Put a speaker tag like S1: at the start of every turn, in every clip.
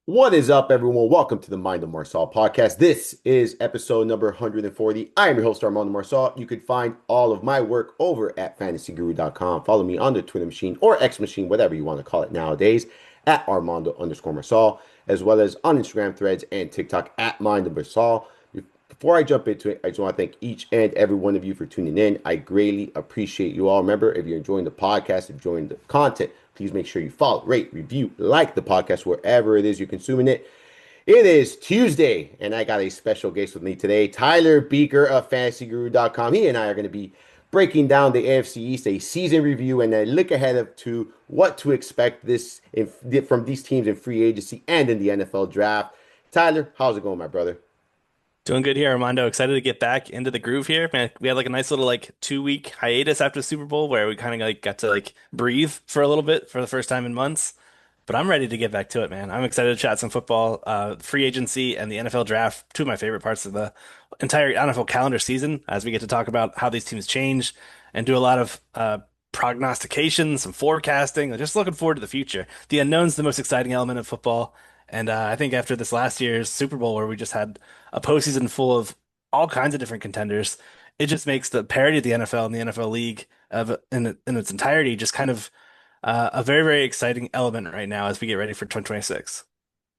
S1: What is up, everyone? Welcome to the Mind of Marsal podcast. This is episode number 140. I am your host, Armando Marsal. You can find all of my work over at fantasyguru.com. Follow me on the Twitter machine or X machine, whatever you want to call it nowadays, at Armando underscore Marsal, as well as on Instagram threads and TikTok at Mind of Marsal. Before I jump into it, I just want to thank each and every one of you for tuning in. I greatly appreciate you all. Remember, if you're enjoying the podcast, enjoying the content, please make sure you follow, rate, review, like the podcast wherever it is you're consuming it. It is Tuesday, and I got a special guest with me today, Tyler Buecher of FantasyGuru.com. He and I are going to be breaking down the AFC East, a season review, and a look ahead to what to expect from these teams in free agency and in the NFL draft. Tyler, how's it going, my brother?
S2: Doing good here, Armando. Excited to get back into the groove here. Man, we had like a nice little like 2 week hiatus after the Super Bowl where we kind of like got to like breathe for a little bit for the first time in months. But I'm ready to get back to it, man. I'm excited to chat some football, free agency and the NFL draft, two of my favorite parts of the entire NFL calendar season, as we get to talk about how these teams change and do a lot of prognostication, some forecasting. I'm just looking forward to the future. The unknown's the most exciting element of football. And I think after this last year's Super Bowl, where we just had a postseason full of all kinds of different contenders, it just makes the parity of the NFL and the NFL league in its entirety just kind of a very, very exciting element right now as we get ready for 2026.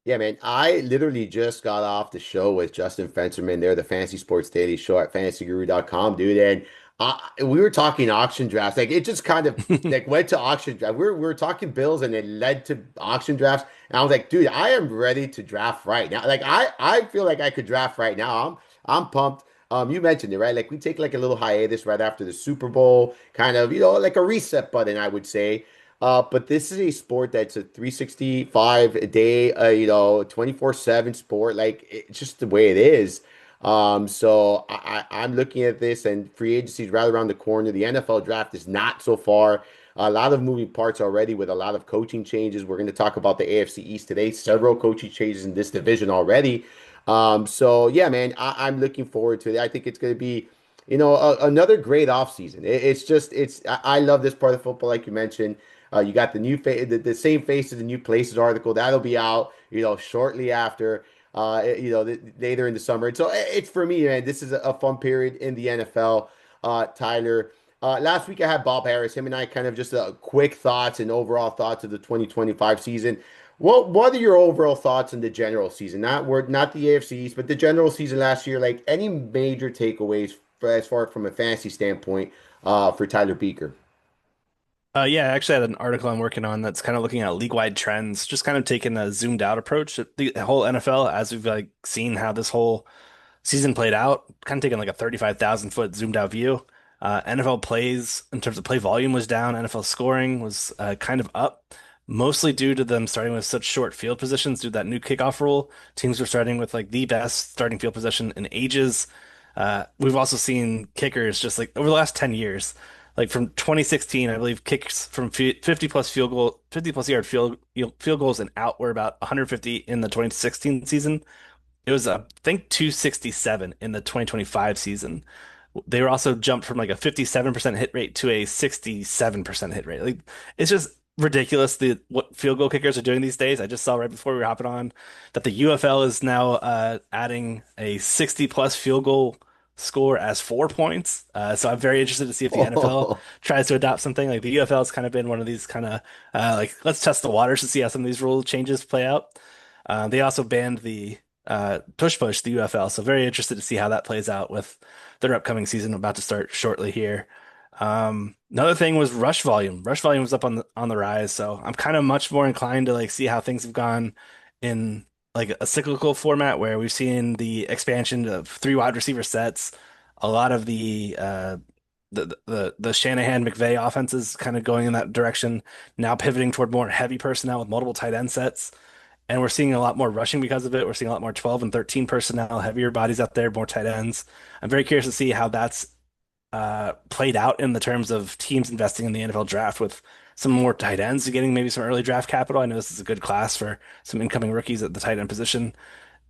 S1: Yeah, man. I literally just got off the show with Justin Fencerman. They're the Fantasy Sports Daily Show at fantasyguru.com, dude. And we were talking auction drafts. Like it just kind of like went to auction draft. We were talking bills and it led to auction drafts. And I was like, dude, I am ready to draft right now. Like I feel like I could draft right now. I'm pumped. You mentioned it, right? Like we take like a little hiatus right after the Super Bowl, kind of, like a reset button, I would say. But this is a sport that's a 365 a day, 24/7 sport. Like it's just the way it is. I'm looking at this and free agency is right around the corner. The NFL draft is not so far. A lot of moving parts already with a lot of coaching changes. We're going to talk about the AFC East today. Several coaching changes in this division already. So yeah, man, I'm looking forward to it. I think it's going to be, another great offseason. I love this part of football, like you mentioned. You got the new the same faces, the new places article that'll be out, shortly after, later in the summer. And so it's for me, man. This is a fun period in the NFL. Tyler, last week I had Bob Harris. Him and I kind of just quick thoughts and overall thoughts of the 2025 season. What are your overall thoughts on the general season? Not the AFC East, but the general season last year. Like any major takeaways as far from a fantasy standpoint for Tyler Beaker?
S2: Yeah, I actually had an article I'm working on that's kind of looking at league-wide trends, just kind of taking a zoomed out approach at the whole NFL as we've like seen how this whole season played out, kind of taking like a 35,000 foot zoomed out view. NFL plays in terms of play volume was down. NFL scoring was kind of up, mostly due to them starting with such short field positions due to that new kickoff rule. Teams were starting with like the best starting field position in ages. We've also seen kickers just like over the last 10 years, like from 2016, I believe kicks from 50 plus 50 plus yard field goals and out were about 150 in the 2016 season. It was, I think, 267 in the 2025 season. They were also jumped from like a 57% hit rate to a 67% hit rate. Like it's just ridiculous what field goal kickers are doing these days. I just saw right before we were hopping on that the UFL is now adding a 60 plus field goal score as 4 points. So I'm very interested to see if the NFL tries to adopt something. Like the UFL has kind of been one of these kind of like let's test the waters to see how some of these rule changes play out. They also banned the push the UFL. So very interested to see how that plays out with their upcoming season about to start shortly here. Another thing was rush volume. Rush volume was up on the rise, so I'm kind of much more inclined to like see how things have gone in like a cyclical format where we've seen the expansion of three wide receiver sets, a lot of the Shanahan McVay offenses kind of going in that direction, now pivoting toward more heavy personnel with multiple tight end sets. And we're seeing a lot more rushing because of it. We're seeing a lot more 12 and 13 personnel, heavier bodies out there, more tight ends. I'm very curious to see how that's played out in the terms of teams investing in the NFL draft with some more tight ends getting maybe some early draft capital. I know this is a good class for some incoming rookies at the tight end position.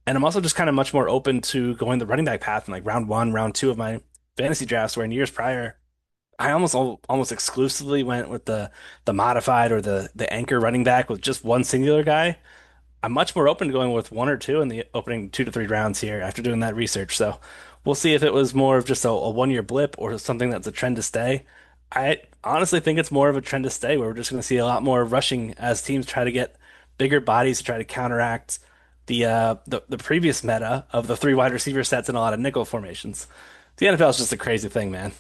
S2: And I'm also just kind of much more open to going the running back path in like round one, round two of my fantasy drafts, where in years prior, I almost exclusively went with the modified or the anchor running back with just one singular guy. I'm much more open to going with one or two in the opening 2 to 3 rounds here after doing that research. So we'll see if it was more of just a 1 year blip or something that's a trend to stay. I honestly think it's more of a trend to stay where we're just going to see a lot more rushing as teams try to get bigger bodies to try to counteract the previous meta of the three wide receiver sets and a lot of nickel formations. The NFL is just a crazy thing, man.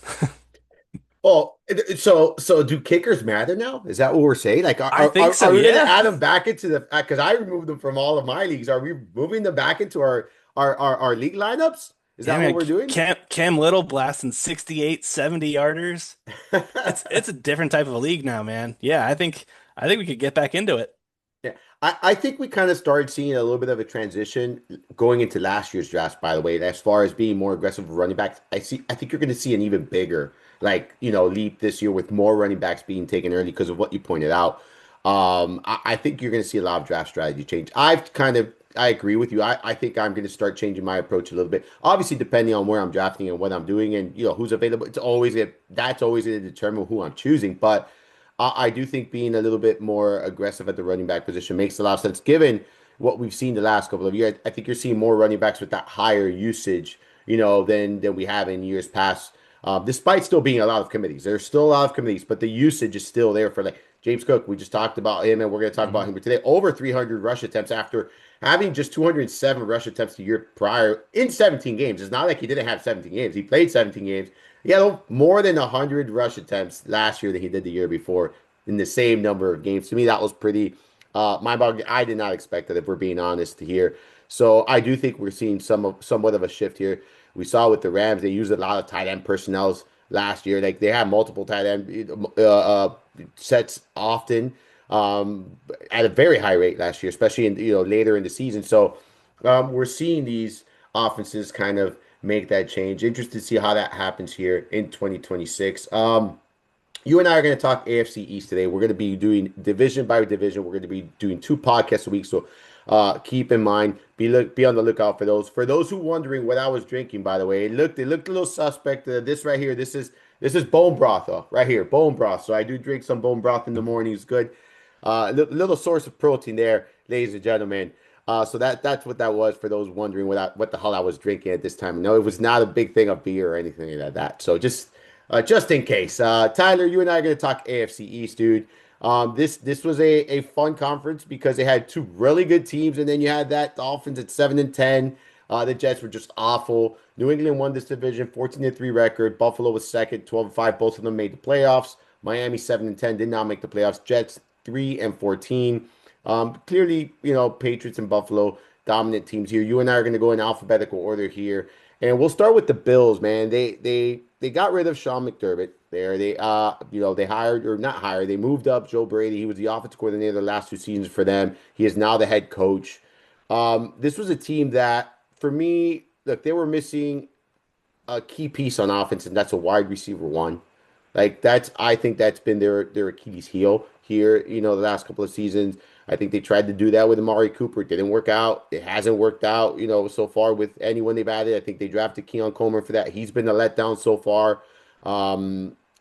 S1: Well, so do kickers matter now? Is that what we're saying? Like,
S2: I think so,
S1: are we going to
S2: yeah.
S1: add them back into the? Because I removed them from all of my leagues. Are we moving them back into our league lineups? Is
S2: Yeah,
S1: that what
S2: man,
S1: we're doing?
S2: Cam Little blasting 68, 70 yarders. It's a different type of a league now, man. Yeah, I think we could get back into it.
S1: Yeah, I think we kind of started seeing a little bit of a transition going into last year's draft, by the way, as far as being more aggressive with running backs. I think you're going to see an even bigger, like, leap this year with more running backs being taken early because of what you pointed out. I think you're going to see a lot of draft strategy change. I agree with you. I think I'm going to start changing my approach a little bit. Obviously, depending on where I'm drafting and what I'm doing and, who's available, that's always going to determine who I'm choosing. But I do think being a little bit more aggressive at the running back position makes a lot of sense given what we've seen the last couple of years. I think you're seeing more running backs with that higher usage, than we have in years past. Despite still being a lot of committees, there's still a lot of committees, but the usage is still there for like James Cook. We just talked about him, and we're going to talk about
S2: Mhm.
S1: him today. Over 300 rush attempts after having just 207 rush attempts the year prior in 17 games. It's not like he didn't have 17 games. He played 17 games. He had more than 100 rush attempts last year than he did the year before in the same number of games. To me, that was pretty mind-boggling. I did not expect that, if we're being honest here. So I do think we're seeing somewhat of a shift here. We saw with the Rams, they used a lot of tight end personnel last year. Like they had multiple tight end sets often at a very high rate last year, especially in later in the season. So we're seeing these offenses kind of make that change. Interested to see how that happens here in 2026. You and I are going to talk AFC East today. We're going to be doing division by division. We're going to be doing 2 podcasts a week. So keep in mind, be on the lookout for those. For those who wondering what I was drinking, by the way, it looked a little suspect. This right here, this is bone broth, right here, bone broth. So I do drink some bone broth in the morning. It's good. Little source of protein there, ladies and gentlemen. So that's what that was for those wondering what the hell I was drinking at this time. No, it was not a big thing of beer or anything like that. So just in case. Tyler, you and I are going to talk AFC East, dude. This was a fun conference because they had two really good teams, and then you had that Dolphins at 7-10. The Jets were just awful. New England won this division, 14-3 record. Buffalo was second, 12-5. Both of them made the playoffs. Miami 7-10 did not make the playoffs. Jets 3-14. Clearly, Patriots and Buffalo dominant teams here. You and I are going to go in alphabetical order here. And we'll start with the Bills, man. They got rid of Sean McDermott there. They hired or not hired. They moved up Joe Brady. He was the offensive coordinator the last 2 seasons for them. He is now the head coach. This was a team that, for me, look, they were missing a key piece on offense, and that's a wide receiver one. Like I think that's been their Achilles heel here, the last couple of seasons. I think they tried to do that with Amari Cooper. It didn't work out. It hasn't worked out, so far with anyone they've added. I think they drafted Keon Coleman for that. He's been a letdown so far.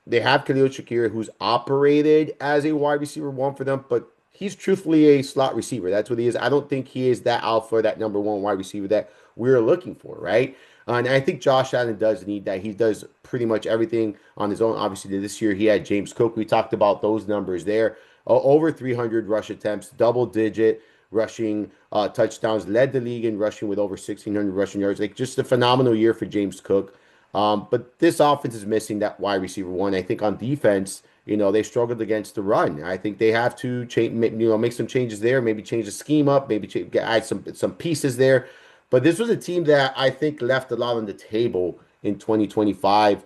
S1: They have Khalil Shakir, who's operated as a wide receiver one for them, but he's truthfully a slot receiver. That's what he is. I don't think he is that alpha, that number one wide receiver that we're looking for, right? And I think Josh Allen does need that. He does pretty much everything on his own. Obviously, this year he had James Cook. We talked about those numbers there. Over 300 rush attempts, double digit rushing touchdowns, led the league in rushing with over 1,600 rushing yards. Like just a phenomenal year for James Cook. But this offense is missing that wide receiver one. I think on defense, they struggled against the run. I think they have to change, make some changes there. Maybe change the scheme up. Maybe add some pieces there. But this was a team that I think left a lot on the table in 2025.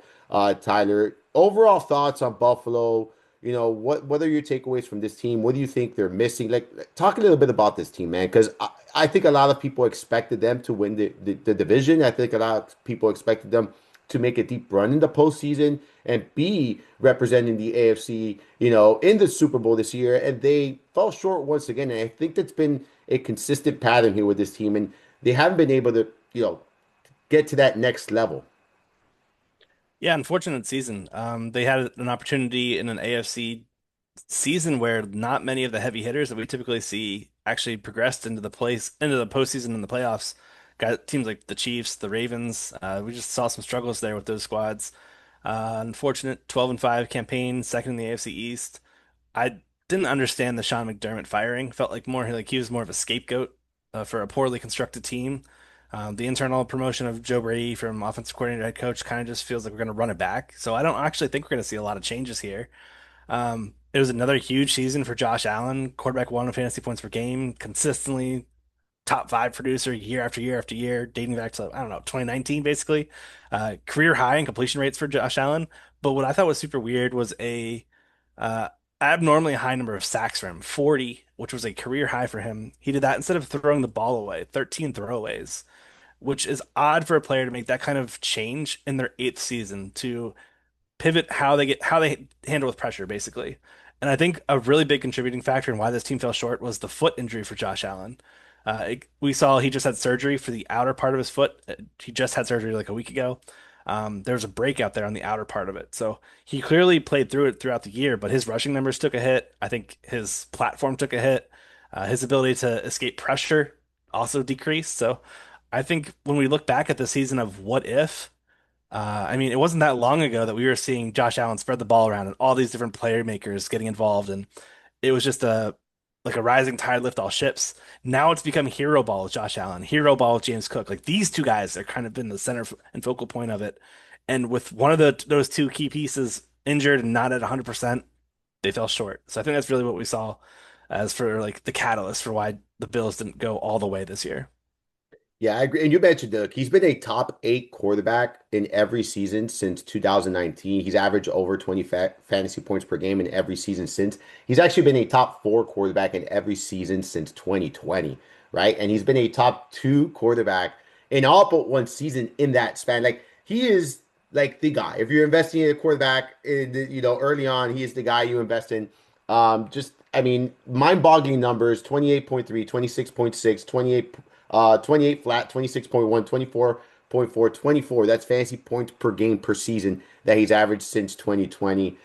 S1: Tyler, overall thoughts on Buffalo? What are your takeaways from this team? What do you think they're missing? Like, talk a little bit about this team, man, because I think a lot of people expected them to win the division. I think a lot of people expected them to make a deep run in the postseason and be representing the AFC, in the Super Bowl this year. And they fell short once again. And I think that's been a consistent pattern here with this team. And they haven't been able to, get to that next level.
S2: Yeah, unfortunate season. They had an opportunity in an AFC season where not many of the heavy hitters that we typically see actually progressed into the postseason and the playoffs. Got teams like the Chiefs, the Ravens. We just saw some struggles there with those squads. Unfortunate 12-5 campaign, second in the AFC East. I didn't understand the Sean McDermott firing. Felt like more like he was more of a scapegoat for a poorly constructed team. The internal promotion of Joe Brady from offensive coordinator to head coach kind of just feels like we're going to run it back. So I don't actually think we're going to see a lot of changes here. It was another huge season for Josh Allen, quarterback one in fantasy points per game, consistently top five producer year after year after year, dating back to, I don't know, 2019, basically. Career high in completion rates for Josh Allen. But what I thought was super weird was a uh, abnormally high number of sacks for him, 40, which was a career high for him. He did that instead of throwing the ball away, 13 throwaways, which is odd for a player to make that kind of change in their eighth season to pivot how they handle with pressure, basically. And I think a really big contributing factor in why this team fell short was the foot injury for Josh Allen. We saw he just had surgery for the outer part of his foot. He just had surgery like a week ago. There was a breakout there on the outer part of it. So he clearly played through it throughout the year, but his rushing numbers took a hit. I think his platform took a hit. His ability to escape pressure also decreased. So I think when we look back at the season of what if, I mean, it wasn't that long ago that we were seeing Josh Allen spread the ball around and all these different player makers getting involved, and it was just a like a rising tide lift all ships. Now it's become hero ball with Josh Allen, hero ball with James Cook. Like these two guys are kind of been the center and focal point of it. And with one of those two key pieces injured and not at 100%, they fell short. So I think that's really what we saw as for like the catalyst for why the Bills didn't go all the way this year.
S1: Yeah, I agree. And you mentioned Doug. He's been a top eight quarterback in every season since 2019. He's averaged over 20 fantasy points per game in every season since. He's actually been a top four quarterback in every season since 2020, right? And he's been a top two quarterback in all but one season in that span. Like he is like the guy. If you're investing in a quarterback, early on, he is the guy you invest in. I mean, mind-boggling numbers: 28.3, 26.6, 28 flat, 26.1, 24.4, 24. That's fantasy points per game per season that he's averaged since 2020.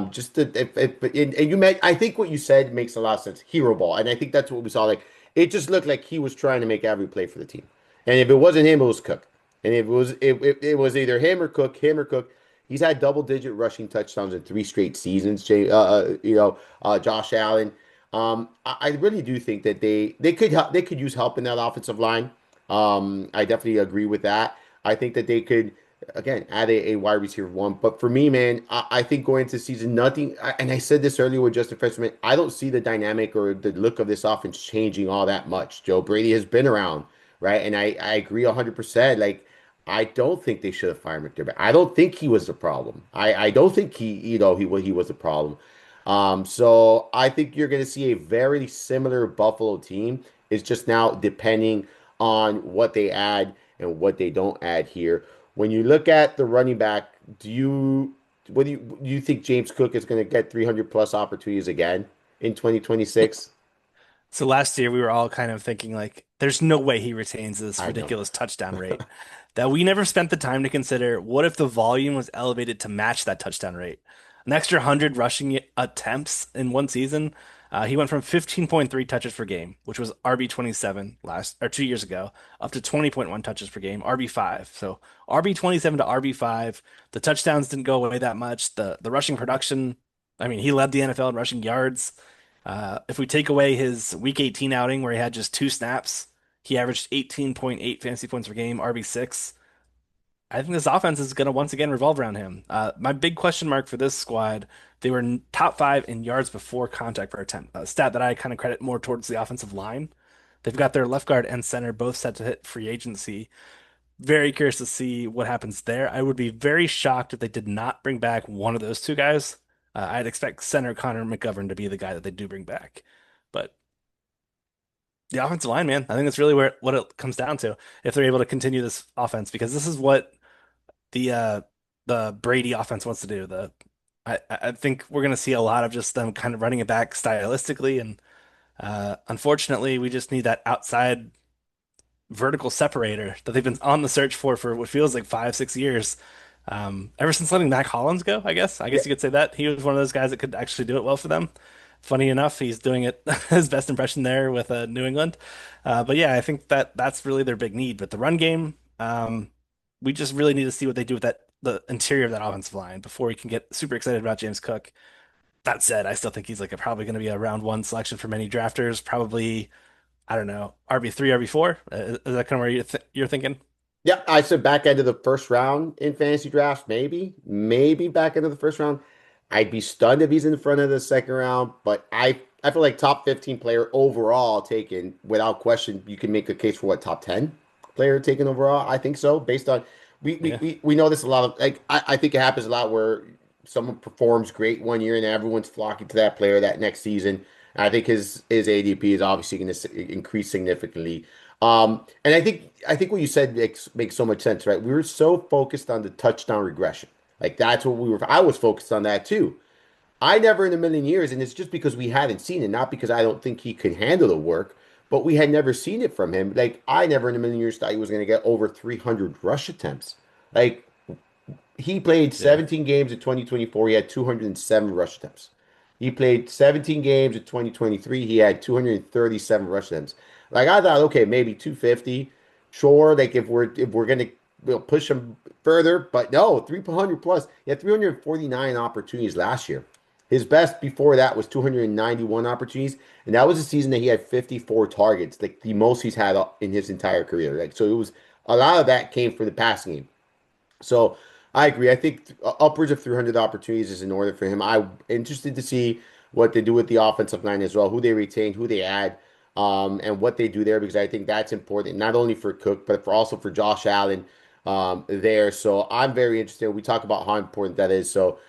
S1: Just the and you meant I think what you said makes a lot of sense. Hero ball, and I think that's what we saw. Like it just looked like he was trying to make every play for the team, and if it wasn't him, it was Cook, and if it was either him or Cook. He's had double-digit rushing touchdowns in three straight seasons. Josh Allen. I really do think that they could use help in that offensive line. I definitely agree with that. I think that they could again add a wide receiver one. But for me, man, I think going into the season, and I said this earlier with Justin Freshman, I don't see the dynamic or the look of this offense changing all that much. Joe Brady has been around, right? And I agree 100%. Like I don't think they should have fired McDermott. I don't think he was the problem. I don't think he was the problem. So I think you're going to see a very similar Buffalo team. It's just now depending on what they add and what they don't add here. When you look at the running back, do you think James Cook is going to get 300 plus opportunities again in 2026?
S2: So last year we were all kind of thinking like, there's no way he retains this
S1: I know.
S2: ridiculous touchdown rate. That we never spent the time to consider what if the volume was elevated to match that touchdown rate? An extra 100 rushing attempts in one season. He went from 15.3 touches per game, which was RB 27 last or 2 years ago, up to 20.1 touches per game, RB 5. So RB 27 to RB 5. The touchdowns didn't go away that much. The rushing production, I mean, he led the NFL in rushing yards. If we take away his week 18 outing where he had just two snaps, he averaged 18.8 fantasy points per game, RB6. I think this offense is going to once again revolve around him. My big question mark for this squad, they were top five in yards before contact per attempt, a stat that I kind of credit more towards the offensive line. They've got their left guard and center both set to hit free agency. Very curious to see what happens there. I would be very shocked if they did not bring back one of those two guys. I'd expect center Connor McGovern to be the guy that they do bring back. But the offensive line, man, I think that's really where what it comes down to if they're able to continue this offense because this is what the uh the Brady offense wants to do. I think we're gonna see a lot of just them kind of running it back stylistically and unfortunately we just need that outside vertical separator that they've been on the search for what feels like 5, 6 years. Ever since letting Mac Hollins go, I guess. I
S1: Yeah,
S2: guess you could say that he was one of those guys that could actually do it well for them. Funny enough, he's doing it his best impression there with New England. But yeah, I think that that's really their big need. But the run game, we just really need to see what they do with that the interior of that offensive line before we can get super excited about James Cook. That said, I still think he's like probably going to be a round one selection for many drafters. Probably, I don't know, RB3, RB4. Is that kind of where you're thinking?
S1: Yeah, I said back end of the first round in fantasy drafts, maybe back end of the first round. I'd be stunned if he's in front of the second round, but I feel like top 15 player overall taken without question. You can make a case for what top 10 player taken overall. I think so, based on
S2: Yeah,
S1: we know this a lot of like I think it happens a lot where someone performs great one year and everyone's flocking to that player that next season. And I think his ADP is obviously going to increase significantly. And I think what you said makes so much sense, right? We were so focused on the touchdown regression. Like that's what we were. I was focused on that too. I never in a million years, and it's just because we hadn't seen it, not because I don't think he could handle the work, but we had never seen it from him. Like I never in a million years thought he was going to get over 300 rush attempts. Like he played
S2: yeah.
S1: 17 games in 2024. He had 207 rush attempts. He played 17 games in 2023. He had 237 rush attempts. Like I thought, okay, maybe 250. Sure, like if we're gonna push him further, but no, 300 plus. He had 349 opportunities last year. His best before that was 291 opportunities, and that was a season that he had 54 targets, like the most he's had in his entire career. Like so, it was a lot of that came from the passing game. So I agree. I think upwards of 300 opportunities is in order for him. I'm interested to see what they do with the offensive line as well, who they retain, who they add, and what they do there because I think that's important not only for Cook but for also for Josh Allen there. So I'm very interested. We talk about how important that is. So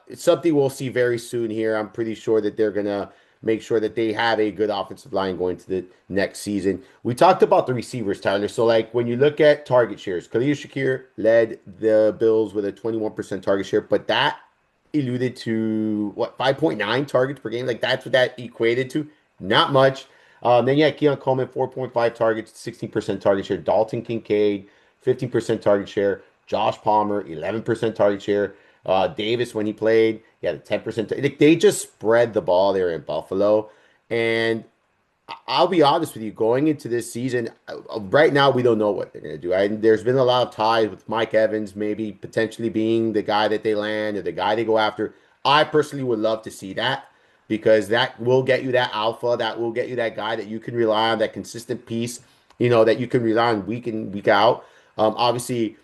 S1: it's something we'll see very soon here. I'm pretty sure that they're gonna make sure that they have a good offensive line going to the next season. We talked about the receivers, Tyler. So, like when you look at target shares, Khalil Shakir led the Bills with a 21% target share, but that alluded to what 5.9 targets per game. Like that's what that equated to. Not much. Then you had Keon Coleman, 4.5 targets, 16% target share. Dalton Kincaid, 15% target share. Josh Palmer, 11% target share. Davis, when he played, he had a 10%. Like, they just spread the ball there in Buffalo. And I'll be honest with you, going into this season, right now we don't know what they're going to do. There's been a lot of ties with Mike Evans, maybe potentially being the guy that they land or the guy they go after. I personally would love to see that because that will get you that alpha, that will get you that guy that you can rely on, that consistent piece, that you can rely on week in, week out. Obviously,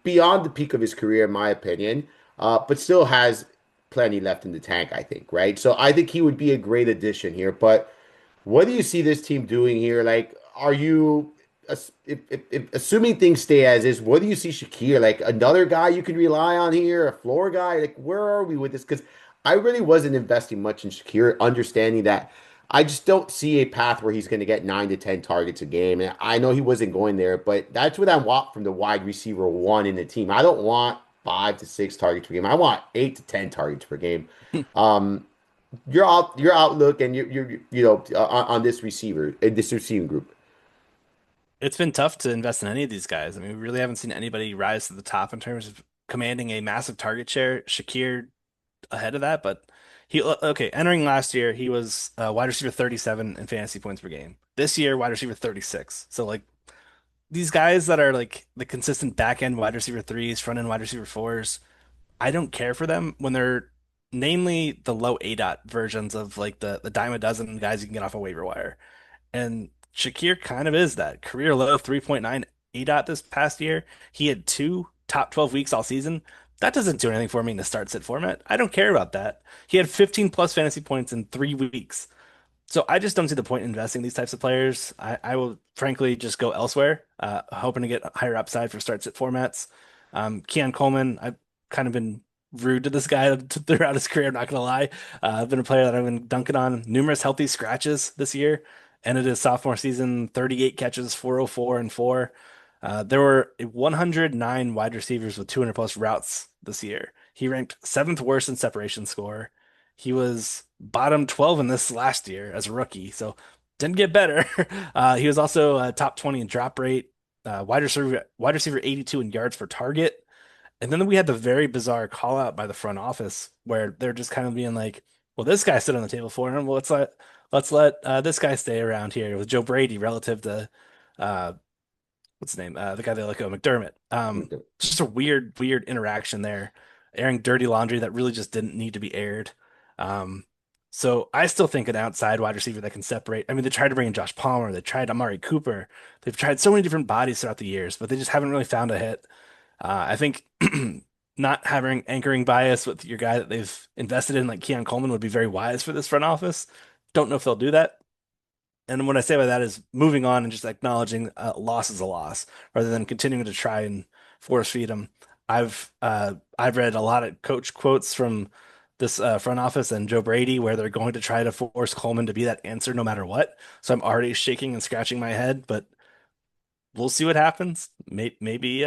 S1: beyond the peak of his career, in my opinion, but still has plenty left in the tank, I think, right? So I think he would be a great addition here. But what do you see this team doing here? Like, are you, assuming things stay as is, what do you see Shakir? Like, another guy you can rely on here, a floor guy? Like, where are we with this? Because I really wasn't investing much in Shakir, understanding that I just don't see a path where he's going to get 9 to 10 targets a game. And I know he wasn't going there, but that's what I want from the wide receiver one in the team. I don't want 5 to 6 targets per game. I want 8 to 10 targets per game. Um, your outlook and on this receiver in this receiving group.
S2: It's been tough to invest in any of these guys. I mean, we really haven't seen anybody rise to the top in terms of commanding a massive target share. Shakir ahead of that, but okay, entering last year, he was wide receiver 37 in fantasy points per game. This year, wide receiver 36. So like these guys that are like the consistent back end wide receiver threes, front end wide receiver fours, I don't care for them when they're namely the low A dot versions of like the dime a dozen guys you can get off a waiver wire. And Shakir kind of is that career low 3.9 ADOT this past year. He had two top 12 weeks all season. That doesn't do anything for me in the start sit format. I don't care about that. He had 15 plus fantasy points in 3 weeks. So I just don't see the point in investing in these types of players. I will frankly just go elsewhere, hoping to get higher upside for start sit formats. Keon Coleman, I've kind of been rude to this guy throughout his career. I'm not gonna lie. I've been a player that I've been dunking on numerous healthy scratches this year. Ended his sophomore season, 38 catches, 404 and four. There were 109 wide receivers with 200 plus routes this year. He ranked seventh worst in separation score. He was bottom 12 in this last year as a rookie, so didn't get better. He was also top 20 in drop rate, wide receiver 82 in yards per target. And then we had the very bizarre call out by the front office where they're just kind of being like, well, this guy stood on the table for him. Well, let's let this guy stay around here with Joe Brady relative to uh, what's his name? The guy they let go, McDermott. Just a weird interaction there, airing dirty laundry that really just didn't need to be aired. Um, so I still think an outside wide receiver that can separate. I mean, they tried to bring in Josh Palmer, they tried Amari Cooper, they've tried so many different bodies throughout the years, but they just haven't really found a hit. I think not having anchoring bias with your guy that they've invested in, like Keon Coleman, would be very wise for this front office. Don't know if they'll do that. And what I say by that is moving on and just acknowledging loss is a loss rather than continuing to try and force feed them. I've read a lot of coach quotes from this front office and Joe Brady where they're going to try to force Coleman to be that answer no matter what. So I'm already shaking and scratching my head, but we'll see what happens. Maybe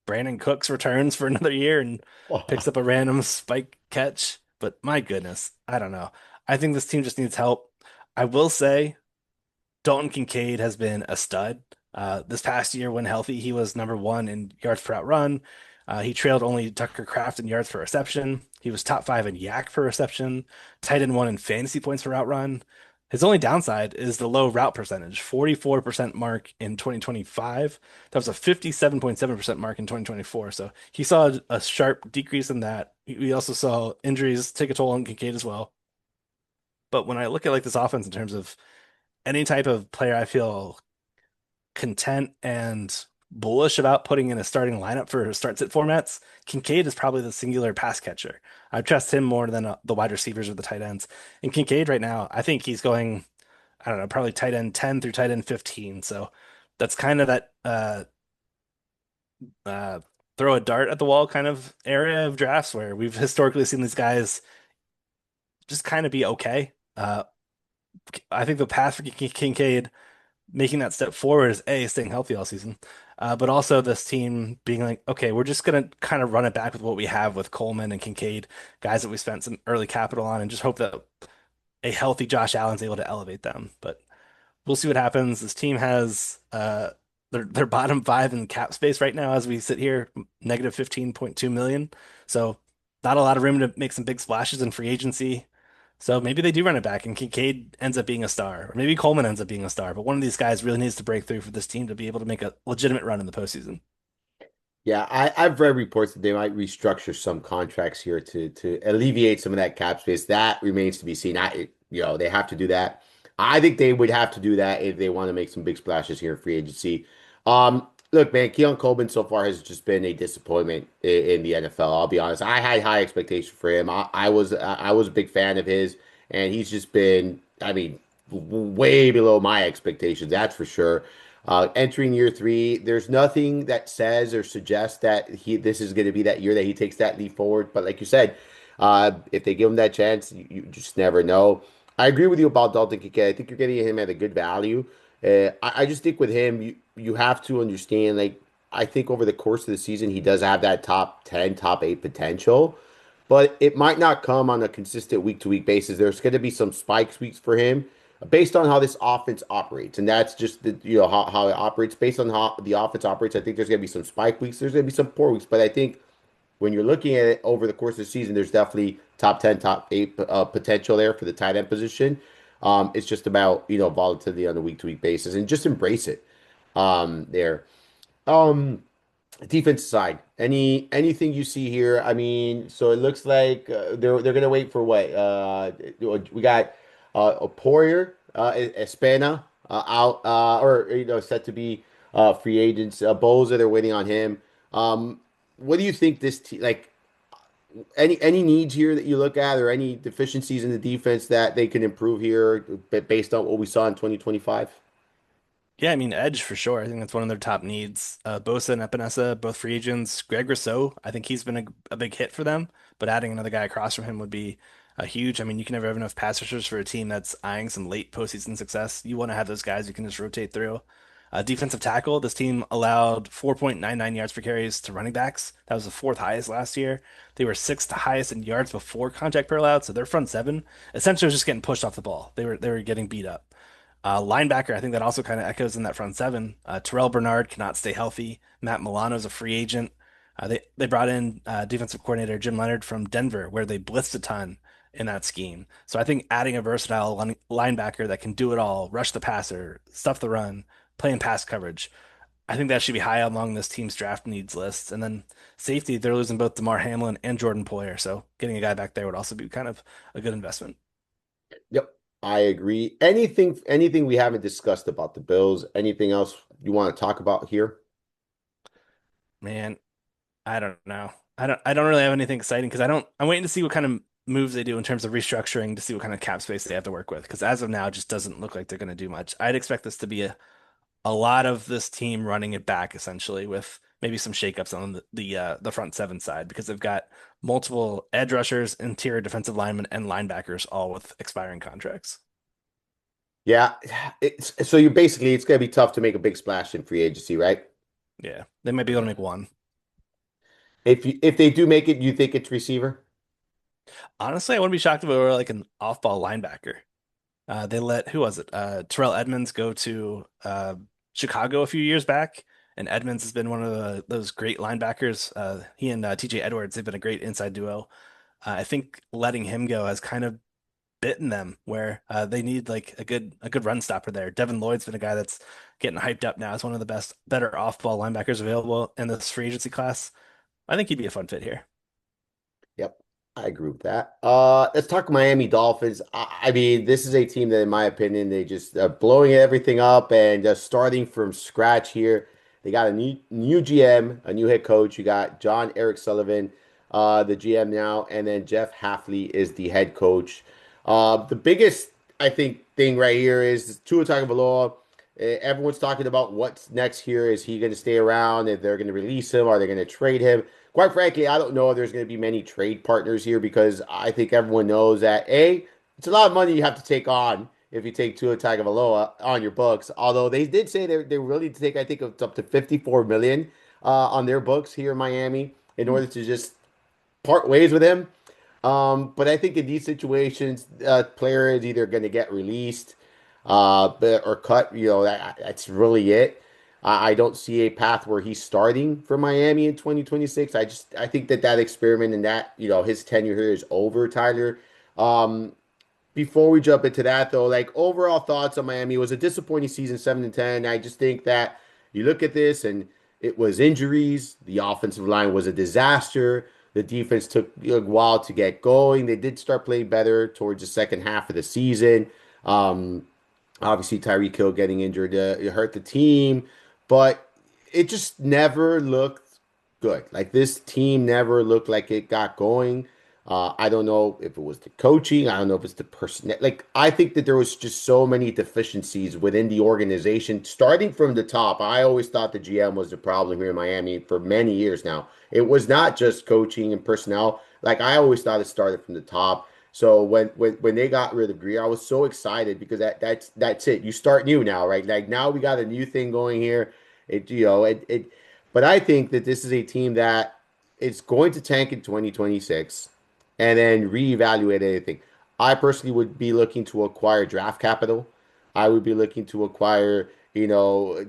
S2: Brandon Cooks returns for another year and picks up a random spike catch. But my goodness, I don't know. I think this team just needs help. I will say. Dalton Kincaid has been a stud. This past year, when healthy, he was number one in yards per out run. He trailed only Tucker Kraft in yards per reception. He was top five in yak per reception, tight end one in fantasy points per route run. His only downside is the low route percentage, 44% mark in 2025. That was a 57.7% mark in 2024. So he saw a sharp decrease in that. We also saw injuries take a toll on Kincaid as well. But when I look at like this offense in terms of any type of player I feel content and bullish about putting in a starting lineup for start sit formats, Kincaid is probably the singular pass catcher. I trust him more than the wide receivers or the tight ends. And Kincaid right now, I think he's going, I don't know, probably tight end 10 through tight end 15. So that's kind of that uh, throw a dart at the wall kind of area of drafts where we've historically seen these guys just kind of be okay. I think the path for Kincaid making that step forward is A, staying healthy all season, but also this team being like, okay, we're just gonna kind of run it back with what we have with Coleman and Kincaid, guys that we spent some early capital on, and just hope that a healthy Josh Allen's able to elevate them. But we'll see what happens. This team has their bottom five in cap space right now as we sit here, negative 15.2 million. So not a lot of room to make some big splashes in free agency. So maybe they do run it back and Kincaid ends up being a star. Or maybe Coleman ends up being a star. But one of these guys really needs to break through for this team to be able to make a legitimate run in the postseason.
S1: Yeah, I've read reports that they might restructure some contracts here to alleviate some of that cap space. That remains to be seen. They have to do that. I think they would have to do that if they want to make some big splashes here in free agency. Look, man, Keon Coleman so far has just been a disappointment in the NFL. I'll be honest. I had high expectations for him. I was a big fan of his, and he's just been, I mean, way below my expectations. That's for sure. Entering year three, there's nothing that says or suggests that this is going to be that year that he takes that leap forward. But like you said, if they give him that chance, you just never know. I agree with you about Dalton Kincaid. I think you're getting him at a good value. I just think with him, you have to understand, like, I think over the course of the season, he does have that top 10, top 8 potential, but it might not come on a consistent week to week basis. There's going to be some spike weeks for him based on how this offense operates. And that's just how it operates based on how the offense operates. I think there's going to be some spike weeks. There's going to be some poor weeks, but I think when you're looking at it over the course of the season, there's definitely top 10, top 8 potential there for the tight end position. It's just about, volatility on a week to week basis and just embrace it there. Um, Defense side, anything you see here? I mean, so it looks like they're gonna wait for what? We got Poirier, Espana out or set to be free agents. Boza, they're waiting on him. What do you think this like? Any needs here that you look at, or any deficiencies in the defense that they can improve here, based on what we saw in 2025?
S2: Yeah, I mean, edge for sure. I think that's one of their top needs. Bosa and Epinesa, both free agents. Greg Rousseau, I think he's been a big hit for them, but adding another guy across from him would be huge. I mean, you can never have enough pass rushers for a team that's eyeing some late postseason success. You want to have those guys you can just rotate through. Defensive tackle, this team allowed 4.99 yards per carries to running backs. That was the fourth highest last year. They were sixth highest in yards before contact per allowed, so their front seven essentially was just getting pushed off the ball. They were getting beat up. Linebacker, I think that also kind of echoes in that front seven. Terrell Bernard cannot stay healthy. Matt Milano's a free agent. They brought in defensive coordinator Jim Leonard from Denver, where they blitzed a ton in that scheme. So I think adding a versatile linebacker that can do it all, rush the passer, stuff the run, play in pass coverage, I think that should be high among this team's draft needs list. And then safety, they're losing both DeMar Hamlin and Jordan Poyer. So getting a guy back there would also be kind of a good investment.
S1: Yep, I agree. Anything we haven't discussed about the Bills? Anything else you want to talk about here?
S2: Man, I don't know. I don't really have anything exciting because I'm waiting to see what kind of moves they do in terms of restructuring to see what kind of cap space they have to work with. Because as of now, it just doesn't look like they're going to do much. I'd expect this to be a lot of this team running it back essentially with maybe some shakeups on the front seven side because they've got multiple edge rushers, interior defensive linemen, and linebackers all with expiring contracts.
S1: Yeah, so you basically it's going to be tough to make a big splash in free agency, right?
S2: Yeah, they might be able to make one.
S1: If they do make it, you think it's receiver?
S2: Honestly, I wouldn't be shocked if it were like an off-ball linebacker. They let who was it? Terrell Edmonds go to Chicago a few years back, and Edmonds has been one of those great linebackers. He and TJ Edwards, they've been a great inside duo. I think letting him go has kind of bitten them where they need like a good run stopper there. Devin Lloyd's been a guy that's getting hyped up now as one of the better off-ball linebackers available in this free agency class. I think he'd be a fun fit here.
S1: Yep, I agree with that. Let's talk Miami Dolphins. I mean, this is a team that, in my opinion, they just are blowing everything up and just starting from scratch here. They got a new GM, a new head coach. You got John Eric Sullivan, the GM now, and then Jeff Hafley is the head coach. The biggest, I think, thing right here is Tua Tagovailoa. Everyone's talking about what's next here. Is he going to stay around? If they're going to release him, are they going to trade him? Quite frankly, I don't know if there's going to be many trade partners here because I think everyone knows that it's a lot of money you have to take on if you take Tua Tagovailoa on your books. Although they did say they're willing to take, I think, up to 54 million on their books here in Miami in order to just part ways with him. But I think in these situations, player is either going to get released, or cut. That's really it. I don't see a path where he's starting for Miami in 2026. I think that experiment and that his tenure here is over, Tyler. Um, Before we jump into that, though, like overall thoughts on Miami, it was a disappointing season, 7-10. I just think that you look at this and it was injuries. The offensive line was a disaster. The defense took a while to get going. They did start playing better towards the second half of the season. Um, Obviously, Tyreek Hill getting injured it hurt the team, but it just never looked good. Like this team never looked like it got going. I don't know if it was the coaching. I don't know if it's the person. Like I think that there was just so many deficiencies within the organization, starting from the top. I always thought the GM was the problem here in Miami for many years now. It was not just coaching and personnel. Like I always thought it started from the top. So when they got rid of Greer, I was so excited because that's it. You start new now, right? Like now we got a new thing going here. But I think that this is a team that is going to tank in 2026 and then reevaluate anything. I personally would be looking to acquire draft capital. I would be looking to acquire,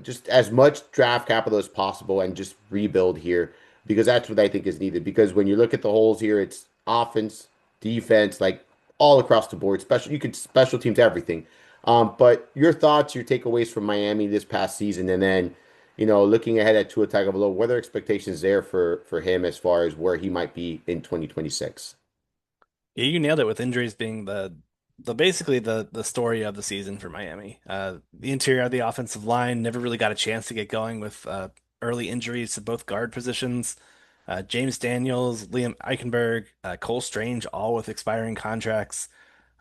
S1: just as much draft capital as possible and just rebuild here because that's what I think is needed. Because when you look at the holes here, it's offense, defense, like all across the board. Special teams, everything. But your thoughts, your takeaways from Miami this past season, and then looking ahead at Tua Tagovailoa, what are expectations there for him as far as where he might be in 2026?
S2: Yeah, you nailed it with injuries being the basically the story of the season for Miami. The interior of the offensive line never really got a chance to get going with early injuries to both guard positions. James Daniels, Liam Eichenberg, Cole Strange, all with expiring contracts.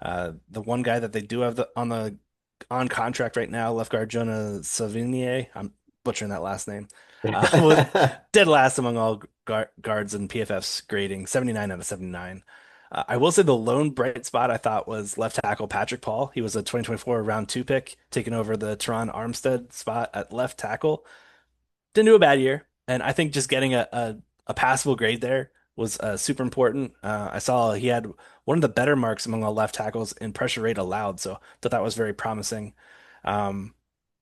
S2: The one guy that they do have on contract right now, left guard Jonah Savinier. I'm butchering that last name. Was dead last among all guards in PFF's grading, 79 out of 79. I will say the lone bright spot I thought was left tackle Patrick Paul. He was a 2024 round two pick, taking over the Teron Armstead spot at left tackle. Didn't do a bad year, and I think just getting a passable grade there was super important. I saw he had one of the better marks among all left tackles in pressure rate allowed, so thought that was very promising. Um,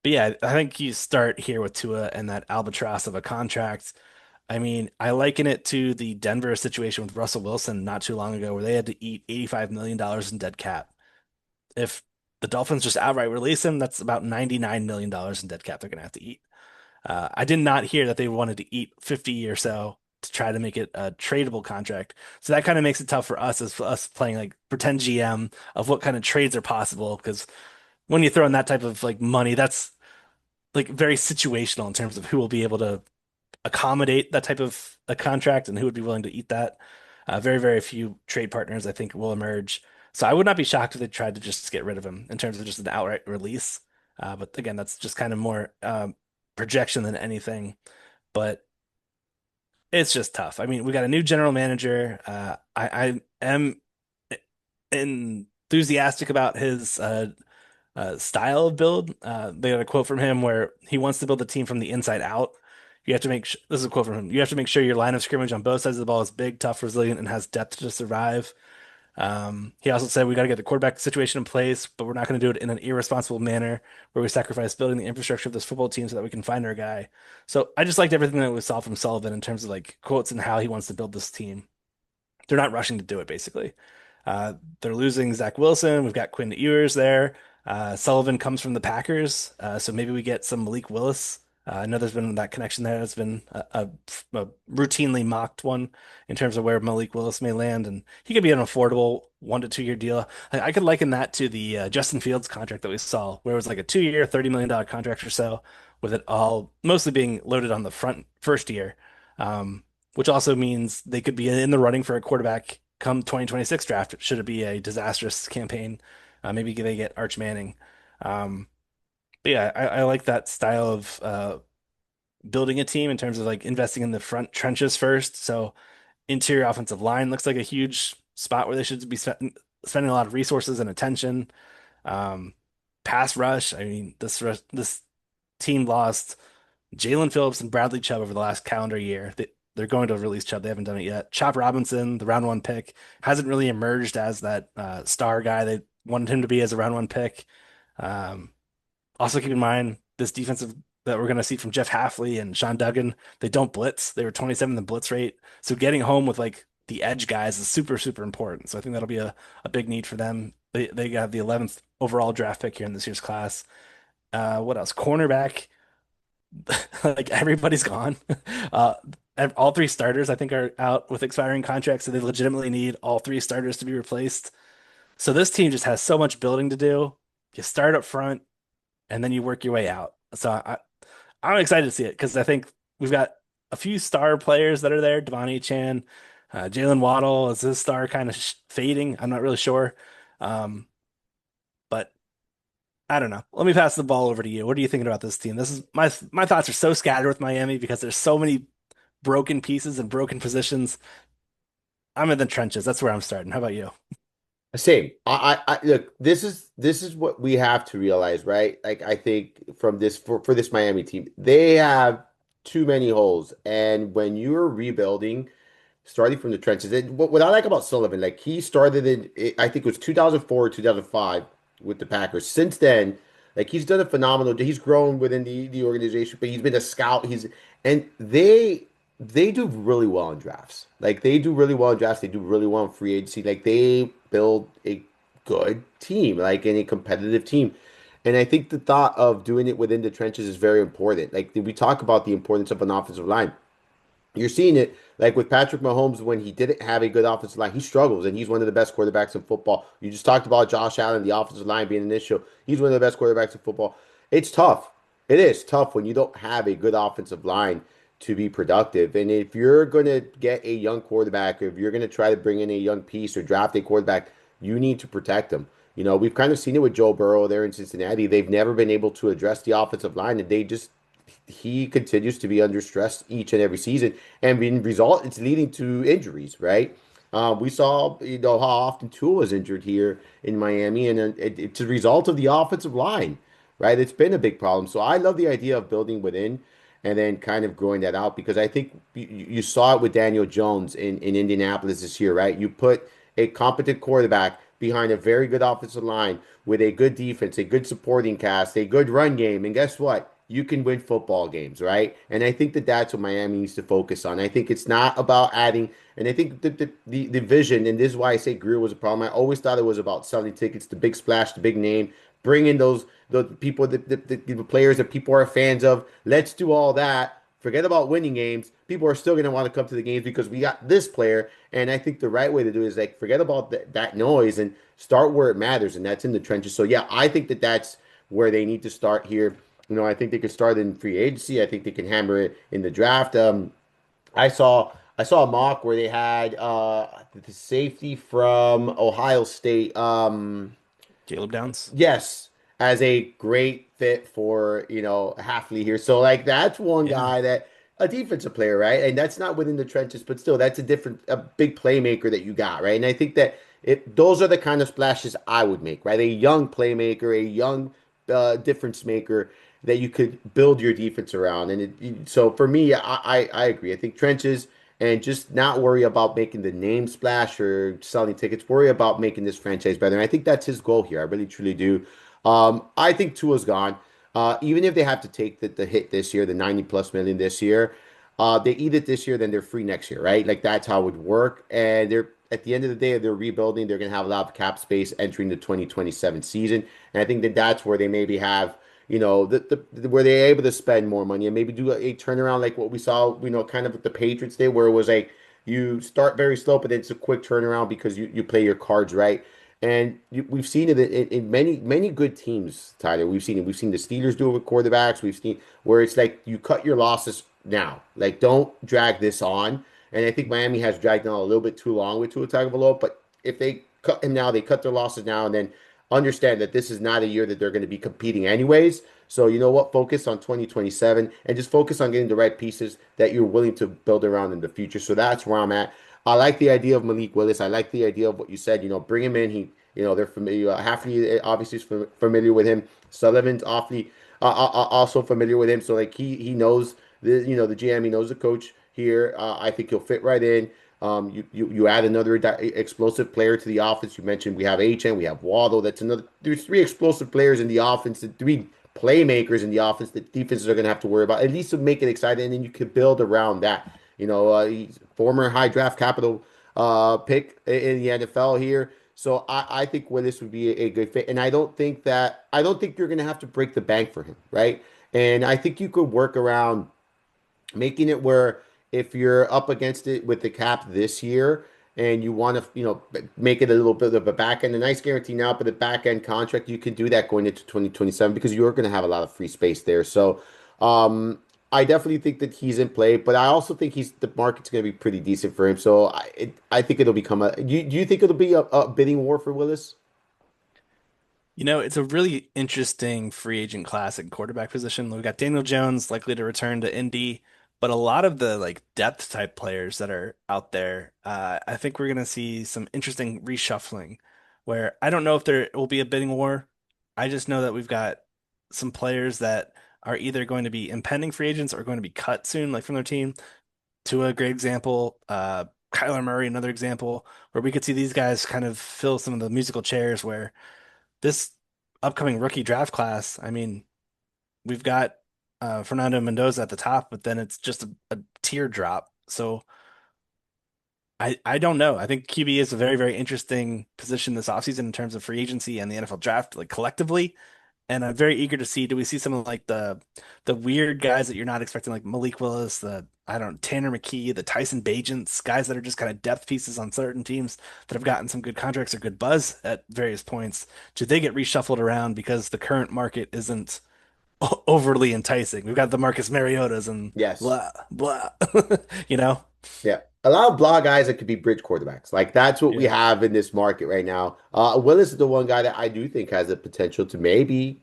S2: but yeah, I think you start here with Tua and that albatross of a contract. I mean, I liken it to the Denver situation with Russell Wilson not too long ago, where they had to eat $85 million in dead cap. If the Dolphins just outright release him, that's about $99 million in dead cap they're going to have to eat. I did not hear that they wanted to eat 50 or so to try to make it a tradable contract. So that kind of makes it tough for us as us playing like pretend GM of what kind of trades are possible. Because when you throw in that type of like money, that's like very situational in terms of who will be able to accommodate that type of a contract and who would be willing to eat that. Very, very few trade partners I think will emerge. So I would not be shocked if they tried to just get rid of him in terms of just an outright release. But again, that's just kind of more projection than anything. But it's just tough. I mean, we got a new general manager. I am enthusiastic about his style of build. They got a quote from him where he wants to build the team from the inside out. You have to make this is a quote from him. You have to make sure your line of scrimmage on both sides of the ball is big, tough, resilient, and has depth to survive. He also said we got to get the quarterback situation in place, but we're not going to do it in an irresponsible manner where we sacrifice building the infrastructure of this football team so that we can find our guy. So I just liked everything that we saw from Sullivan in terms of like quotes and how he wants to build this team. They're not rushing to do it, basically. They're losing Zach Wilson. We've got Quinn Ewers there. Sullivan comes from the Packers, so maybe we get some Malik Willis. I know there's been that connection there. It's been a routinely mocked one in terms of where Malik Willis may land, and he could be an affordable 1 to 2 year deal. I could liken that to the Justin Fields contract that we saw, where it was like a 2 year, $30 million contract or so, with it all mostly being loaded on the front first year. Which also means they could be in the running for a quarterback come 2026 draft, should it be a disastrous campaign. Maybe they get Arch Manning. Um, but yeah, I like that style of building a team in terms of like investing in the front trenches first. So interior offensive line looks like a huge spot where they should be spending a lot of resources and attention. Um, Pass rush. I mean, this team lost Jalen Phillips and Bradley Chubb over the last calendar year. They're going to release Chubb. They haven't done it yet. Chop Robinson, the round one pick, hasn't really emerged as that star guy they wanted him to be as a round one pick. Um, Also, keep in mind this defensive that we're going to see from Jeff Hafley and Sean Duggan. They don't blitz. They were 27th in the blitz rate. So getting home with like the edge guys is super, super important. So I think that'll be a big need for them. They got the 11th overall draft pick here in this year's class. What else? Cornerback. Like everybody's gone. Uh, all three starters, I think, are out with expiring contracts, so they legitimately need all three starters to be replaced. So this team just has so much building to do. You start up front, and then you work your way out. So I'm excited to see it because I think we've got a few star players that are there. Devon Chan, Jalen Waddle is his star kind of fading. I'm not really sure, but I don't know. Let me pass the ball over to you. What are you thinking about this team? This is my thoughts are so scattered with Miami because there's so many broken pieces and broken positions. I'm in the trenches. That's where I'm starting. How about you?
S1: Same. Look. This is what we have to realize, right? Like I think from this for this Miami team, they have too many holes, and when you're rebuilding, starting from the trenches. What I like about Sullivan, like he started I think it was 2004, 2005 with the Packers. Since then, like he's done a phenomenal. He's grown within the organization, but he's been a scout. And they do really well in drafts. Like they do really well in drafts. They do really well in free agency. Like they build a good team, like in a competitive team. And I think the thought of doing it within the trenches is very important. Like we talk about the importance of an offensive line. You're seeing it like with Patrick Mahomes when he didn't have a good offensive line. He struggles, and he's one of the best quarterbacks in football. You just talked about Josh Allen, the offensive line being an issue. He's one of the best quarterbacks in football. It's tough. It is tough when you don't have a good offensive line to be productive. And if you're going to get a young quarterback, or if you're going to try to bring in a young piece or draft a quarterback, you need to protect them. We've kind of seen it with Joe Burrow there in Cincinnati. They've never been able to address the offensive line, and he continues to be under stress each and every season, and in result, it's leading to injuries. Right? We saw how often Tua was injured here in Miami, and it's a result of the offensive line. Right? It's been a big problem. So I love the idea of building within, and then kind of growing that out because I think you saw it with Daniel Jones in Indianapolis this year. Right? You put a competent quarterback behind a very good offensive line with a good defense, a good supporting cast, a good run game, and guess what? you can win football games, right? And I think that that's what Miami needs to focus on. I think it's not about adding, and I think the vision, and this is why I say Greer was a problem. I always thought it was about selling tickets, the big splash, the big name, bring in those the people, the players that people are fans of. Let's do all that. Forget about winning games. People are still going to want to come to the games because we got this player. And I think the right way to do it is like forget about that noise and start where it matters, and that's in the trenches. So yeah, I think that that's where they need to start here. I think they could start in free agency. I think they can hammer it in the draft. I saw a mock where they had the safety from Ohio State.
S2: Caleb Downs.
S1: Yes, as a great fit for, Halfley here. So like that's one
S2: Yeah.
S1: guy that a defensive player, right? And that's not within the trenches, but still that's a big playmaker that you got, right? And I think that those are the kind of splashes I would make, right? A young playmaker, a young difference maker that you could build your defense around. And so for me, I agree. I think trenches and just not worry about making the name splash or selling tickets. Worry about making this franchise better. And I think that's his goal here. I really truly do. I think Tua's gone. Even if they have to take the hit this year, the 90 plus million this year, they eat it this year, then they're free next year, right? Like that's how it would work. And they're at the end of the day, they're rebuilding. They're going to have a lot of cap space entering the 2027 season. And I think that that's where they maybe have where they're able to spend more money and maybe do a turnaround like what we saw, kind of with the Patriots did, where it was like you start very slow, but then it's a quick turnaround because you play your cards right. And we've seen it in many good teams, Tyler. We've seen it. We've seen the Steelers do it with quarterbacks. We've seen where it's like you cut your losses now. Like don't drag this on. And I think Miami has dragged on a little bit too long with Tua Tagovailoa. But if they cut him now, they cut their losses now, and then understand that this is not a year that they're going to be competing anyways. So you know what? Focus on 2027 and just focus on getting the right pieces that you're willing to build around in the future. So that's where I'm at. I like the idea of Malik Willis. I like the idea of what you said. Bring him in. They're familiar. Halfley obviously is familiar with him. Sullivan's awfully also familiar with him. So like he knows the GM. He knows the coach here. I think he'll fit right in. You add another explosive player to the offense. You mentioned we have HN, we have Waddle. That's another. There's three explosive players in the offense, and three playmakers in the offense that defenses are going to have to worry about. At least to make it exciting, and then you could build around that. He's former high draft capital pick in the NFL here. So I think Willis would be a good fit, and I don't think you're going to have to break the bank for him, right? And I think you could work around making it where if you're up against it with the cap this year and you want to, make it a little bit of a back end, a nice guarantee now, but a back end contract, you can do that going into 2027 because you're going to have a lot of free space there. So, I definitely think that he's in play, but I also think the market's going to be pretty decent for him. So I think it'll become do you think it'll be a bidding war for Willis?
S2: It's a really interesting free agent class at quarterback position. We've got Daniel Jones likely to return to Indy, but a lot of the like depth type players that are out there, I think we're going to see some interesting reshuffling where I don't know if there will be a bidding war. I just know that we've got some players that are either going to be impending free agents or going to be cut soon, like from their team. Tua, a great example. Kyler Murray, another example, where we could see these guys kind of fill some of the musical chairs where this upcoming rookie draft class, I mean, we've got Fernando Mendoza at the top, but then it's just a teardrop. So I don't know. I think QB is a very, very interesting position this offseason in terms of free agency and the NFL draft, like collectively. And I'm very eager to see, do we see some of like the weird guys that you're not expecting, like Malik Willis, the I don't know, Tanner McKee, the Tyson Bagents, guys that are just kind of depth pieces on certain teams that have gotten some good contracts or good buzz at various points. Do they get reshuffled around because the current market isn't overly enticing? We've got the Marcus Mariotas and
S1: Yes.
S2: blah blah, you know?
S1: Yeah. A lot of blah guys that could be bridge quarterbacks. Like that's what we
S2: Yeah,
S1: have in this market right now. Willis is the one guy that I do think has the potential to maybe,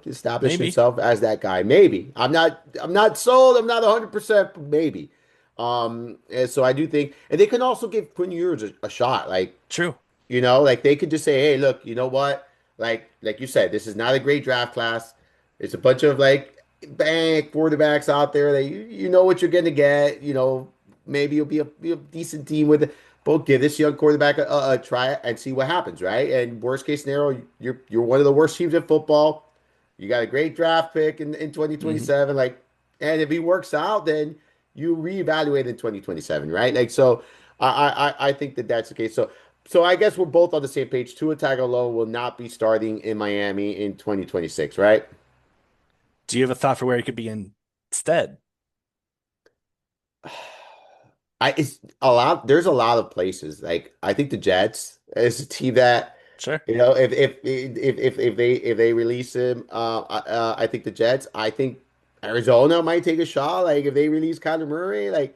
S1: establish
S2: maybe.
S1: himself as that guy. Maybe. I'm not sold. I'm not 100%, but maybe. And so I do think, and they can also give Quinn Ewers a shot. Like
S2: True.
S1: like they could just say, hey, look, you know what? Like you said, this is not a great draft class. It's a bunch of like bank quarterbacks out there that you know what you're gonna get. Maybe you'll be a decent team with it. But give this young quarterback a try and see what happens, right? And worst case scenario, you're one of the worst teams in football. You got a great draft pick in
S2: Hmm.
S1: 2027. Like, and if he works out, then you reevaluate in 2027, right? Like, so I think that that's the case. So I guess we're both on the same page. Tua Tagovailoa will not be starting in Miami in 2026, right?
S2: Do you have a thought for where he could be instead?
S1: It's a lot. There's a lot of places. Like I think the Jets is a team that
S2: Sure.
S1: if they release him, I think the Jets. I think Arizona might take a shot. Like if they release Kyler Murray, like,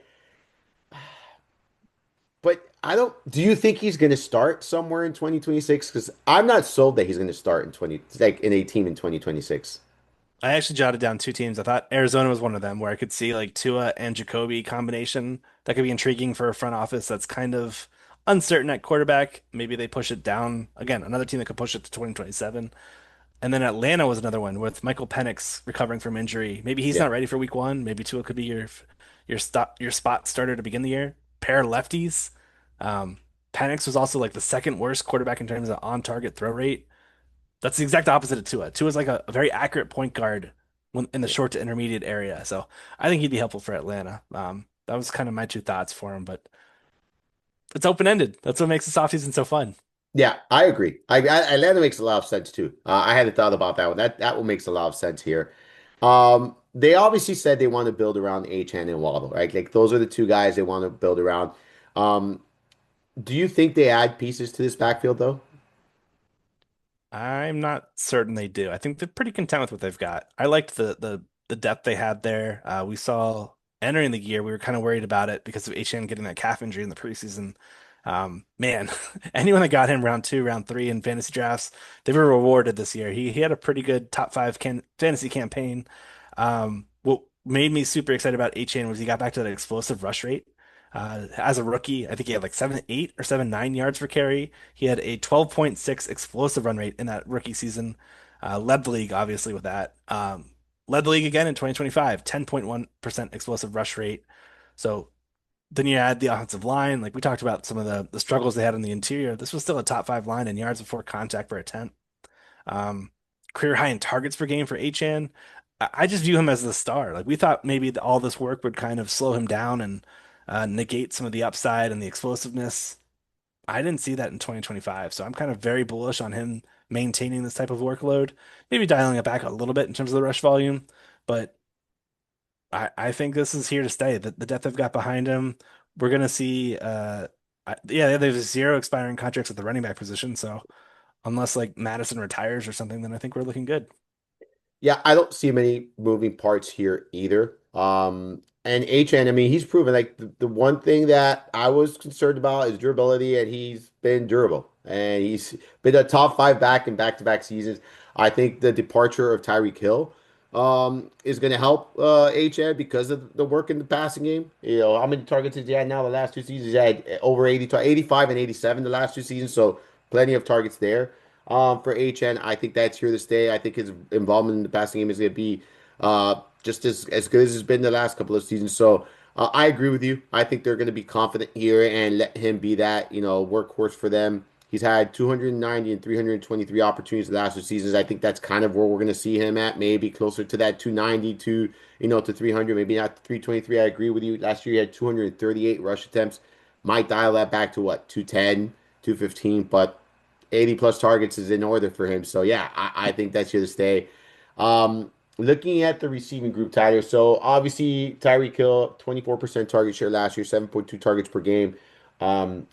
S1: but I don't. Do you think he's going to start somewhere in 2026? Because I'm not sold that he's going to start in 20 like in a team in 2026.
S2: I actually jotted down two teams. I thought Arizona was one of them where I could see like Tua and Jacoby combination that could be intriguing for a front office that's kind of uncertain at quarterback. Maybe they push it down. Again, another team that could push it to 2027. And then Atlanta was another one with Michael Penix recovering from injury. Maybe he's
S1: Yeah,
S2: not ready for week one. Maybe Tua could be your spot starter to begin the year. Pair lefties. Um, Penix was also like the second worst quarterback in terms of on target throw rate. That's the exact opposite of Tua. Tua's like a very accurate point guard when in the
S1: yeah.
S2: short to intermediate area. So I think he'd be helpful for Atlanta. That was kind of my two thoughts for him, but it's open ended. That's what makes this offseason so fun.
S1: Yeah, I agree. Atlanta makes a lot of sense too. I hadn't thought about that one. That one makes a lot of sense here. They obviously said they want to build around Achan and Waddle, right? Like those are the two guys they want to build around. Um, do you think they add pieces to this backfield though?
S2: I'm not certain they do. I think they're pretty content with what they've got. I liked the depth they had there. We saw entering the year, we were kind of worried about it because of HN getting that calf injury in the preseason. Man, anyone that got him round two, round three in fantasy drafts, they were rewarded this year. He had a pretty good top five fantasy campaign. What made me super excited about HN was he got back to that explosive rush rate. As a rookie, I think he had like 7.8 or 7.9 yards per carry. He had a 12.6 explosive run rate in that rookie season. Led the league, obviously, with that. Led the league again in 2025, 10.1% explosive rush rate. So then you add the offensive line. Like we talked about some of the struggles they had in the interior. This was still a top five line in yards before contact per attempt. Um, Career high in targets per game for Achan. I just view him as the star. Like we thought maybe all this work would kind of slow him down and negate some of the upside and the explosiveness. I didn't see that in 2025, so I'm kind of very bullish on him maintaining this type of workload. Maybe dialing it back a little bit in terms of the rush volume, but I think this is here to stay. The depth they've got behind him, we're gonna see. Yeah, there's zero expiring contracts at the running back position, so unless like Madison retires or something, then I think we're looking good.
S1: Yeah, I don't see many moving parts here either. And HN, I mean, he's proven like the one thing that I was concerned about is durability, and he's been durable. And he's been a top five back in back-to-back seasons. I think the departure of Tyreek Hill is going to help HN because of the work in the passing game. You know, how many targets has he had now the last two seasons? He's had over 80, 85 and 87 the last two seasons, so plenty of targets there for HN. I think that's here to stay. I think his involvement in the passing game is going to be just as good as it's been the last couple of seasons. So I agree with you. I think they're going to be confident here and let him be that, workhorse for them. He's had 290 and 323 opportunities the last two seasons. I think that's kind of where we're going to see him at, maybe closer to that 290 to 300, maybe not 323. I agree with you. Last year he had 238 rush attempts. Might dial that back to what, 210, 215, but 80 plus targets is in order for him. So yeah, I think that's here to stay. Looking at the receiving group, Tyler. So obviously Tyreek Hill, 24% target share last year, 7.2 targets per game.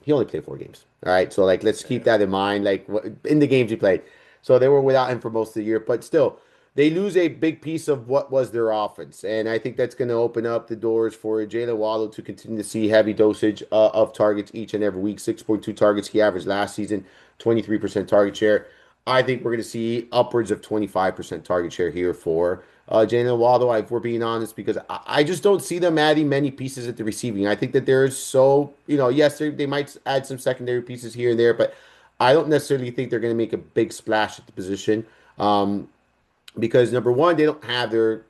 S1: He only played 4 games. All right. So like let's keep
S2: Yeah.
S1: that in mind. Like in the games he played. So they were without him for most of the year, but still they lose a big piece of what was their offense. And I think that's going to open up the doors for Jalen Waddle to continue to see heavy dosage of targets each and every week. 6.2 targets he averaged last season, 23% target share. I think we're going to see upwards of 25% target share here for Jalen Waddle, if we're being honest, because I just don't see them adding many pieces at the receiving. I think that there's so, yes, they might add some secondary pieces here and there, but I don't necessarily think they're going to make a big splash at the position. Um, because number one, they don't have their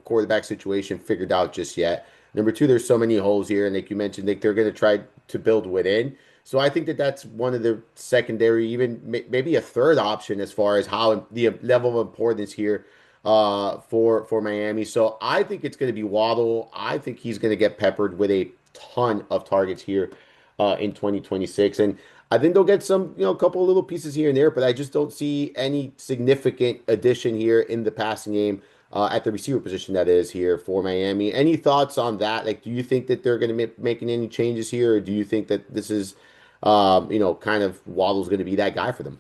S1: quarterback situation figured out just yet. Number two, there's so many holes here, and like you mentioned, like they're going to try to build within. So I think that that's one of the secondary, even maybe a third option as far as how the level of importance here. for Miami. So I think it's going to be Waddle. I think he's going to get peppered with a ton of targets here in 2026. And I think they'll get some, a couple of little pieces here and there, but I just don't see any significant addition here in the passing game at the receiver position that is here for Miami. Any thoughts on that? Like, do you think that they're going to be making any changes here, or do you think that this is, kind of Waddle's going to be that guy for them?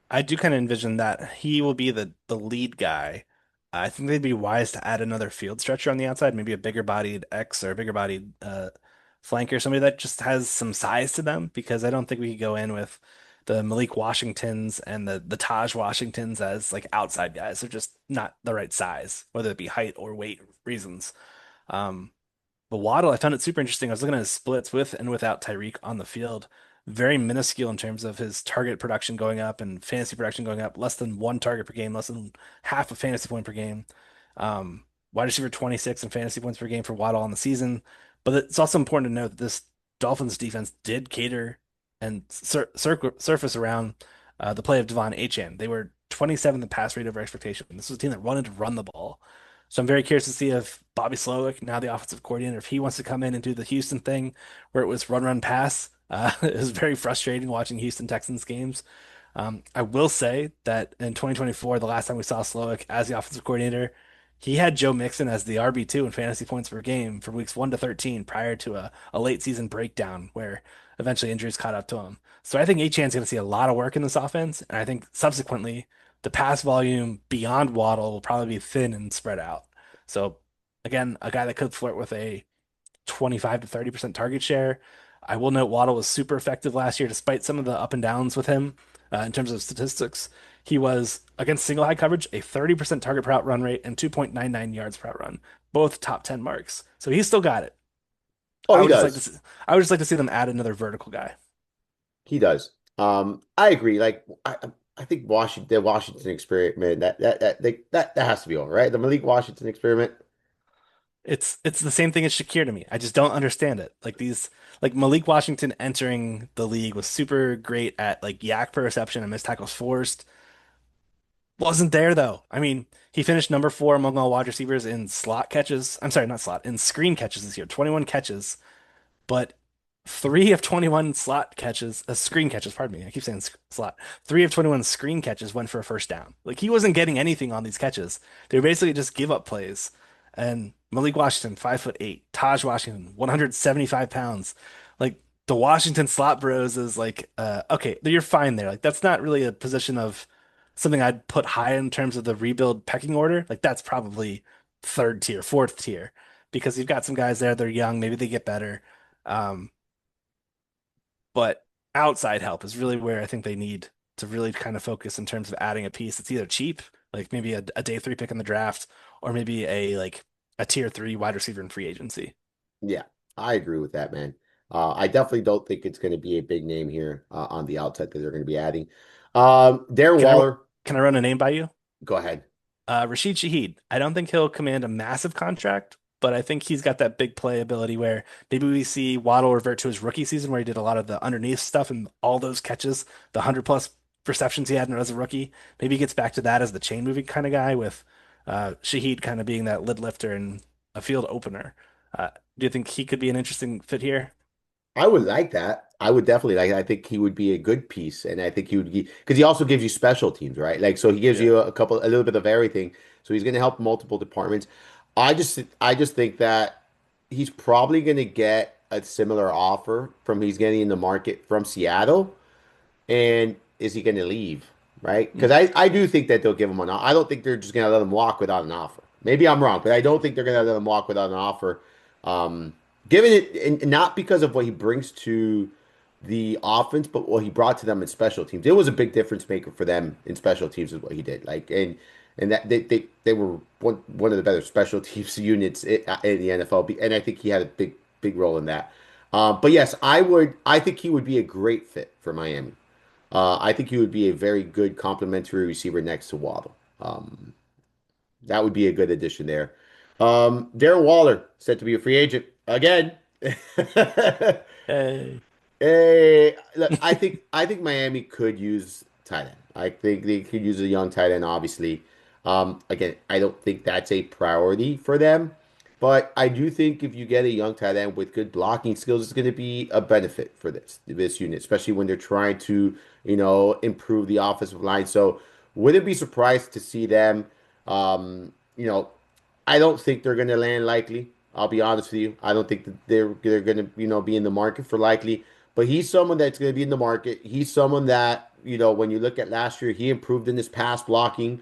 S2: I do kind of envision that he will be the lead guy. I think they'd be wise to add another field stretcher on the outside, maybe a bigger bodied X or a bigger bodied flanker, somebody that just has some size to them, because I don't think we could go in with the Malik Washingtons and the Taj Washingtons as like outside guys. They're just not the right size, whether it be height or weight reasons. Um, but Waddle, I found it super interesting. I was looking at his splits with and without Tyreek on the field. Very minuscule in terms of his target production going up and fantasy production going up. Less than one target per game, less than half a fantasy point per game. Wide receiver 26 in fantasy points per game for Waddle on the season. But it's also important to note that this Dolphins defense did cater and surface around the play of Devon Achane. They were 27th in pass rate over expectation. This was a team that wanted to run the ball. So I'm very curious to see if Bobby Slowick, now the offensive coordinator, if he wants to come in and do the Houston thing where it was run, run, pass. It was very frustrating watching Houston Texans games. I will say that in 2024, the last time we saw Slowick as the offensive coordinator, he had Joe Mixon as the RB2 in fantasy points per game for weeks 1 to 13 prior to a late season breakdown where eventually injuries caught up to him. So I think Achane's going to see a lot of work in this offense. And I think subsequently, the pass volume beyond Waddle will probably be thin and spread out. So again, a guy that could flirt with a 25 to 30% target share. I will note Waddle was super effective last year, despite some of the up and downs with him in terms of statistics. He was against single high coverage, a 30% target per out run rate and 2.99 yards per out run, both top 10 marks. So he's still got it.
S1: Oh,
S2: I
S1: he
S2: would just like to
S1: does.
S2: see, I would just like to see them add another vertical guy.
S1: He does. I agree. Like I think the Washington experiment that has to be over, right? The Malik Washington experiment.
S2: It's the same thing as Shakir to me. I just don't understand it. Like Malik Washington entering the league was super great at like yak per reception and missed tackles forced. Wasn't there though. I mean, he finished number 4 among all wide receivers in slot catches. I'm sorry, not slot, in screen catches this year. 21 catches, but 3 of 21 slot catches, screen catches, pardon me. I keep saying slot. 3 of 21 screen catches went for a first down. Like he wasn't getting anything on these catches. They were basically just give up plays. And Malik Washington, 5'8", Taj Washington, 175 pounds. Like the Washington slot bros is like, okay, you're fine there. Like that's not really a position of something I'd put high in terms of the rebuild pecking order. Like that's probably third tier, fourth tier, because you've got some guys there. They're young. Maybe they get better. Um, but outside help is really where I think they need to really kind of focus in terms of adding a piece that's either cheap, like maybe a day 3 pick in the draft, or maybe a tier 3 wide receiver in free agency.
S1: Yeah, I agree with that, man. I definitely don't think it's going to be a big name here on the outside that they're going to be adding. Darren
S2: Can I
S1: Waller,
S2: can I run a name by you?
S1: go ahead.
S2: Rashid Shaheed. I don't think he'll command a massive contract, but I think he's got that big play ability where maybe we see Waddle revert to his rookie season where he did a lot of the underneath stuff and all those catches, the 100 plus receptions he had as a rookie. Maybe he gets back to that as the chain moving kind of guy with Shaheed kind of being that lid lifter and a field opener. Do you think he could be an interesting fit here?
S1: I would like that. I would definitely like that. I think he would be a good piece, and I think he would be because he also gives you special teams, right? Like so, he gives
S2: Yeah.
S1: you a little bit of everything. So he's going to help multiple departments. I just think that he's probably going to get a similar offer from he's getting in the market from Seattle. And is he going to leave? Right? Because
S2: Mm.
S1: I do think that they'll give him an offer. I don't think they're just going to let him walk without an offer. Maybe I'm wrong, but I don't think they're going to let him walk without an offer. Um, Given it, and not because of what he brings to the offense, but what he brought to them in special teams. It was a big difference maker for them in special teams, is what he did. Like, and that they were one of the better special teams units in the NFL, and I think he had a big role in that. But yes, I think he would be a great fit for Miami. I think he would be a very good complementary receiver next to Waddle. Um, that would be a good addition there. Darren Waller set to be a free agent again.
S2: Hey.
S1: Look, I think Miami could use tight end. I think they could use a young tight end, obviously. Again, I don't think that's a priority for them, but I do think if you get a young tight end with good blocking skills, it's going to be a benefit for this unit, especially when they're trying to, improve the offensive line. So, wouldn't be surprised to see them, um, you know, I don't think they're going to land likely. I'll be honest with you. I don't think that they're going to be in the market for likely. But he's someone that's going to be in the market. He's someone that when you look at last year, he improved in his pass blocking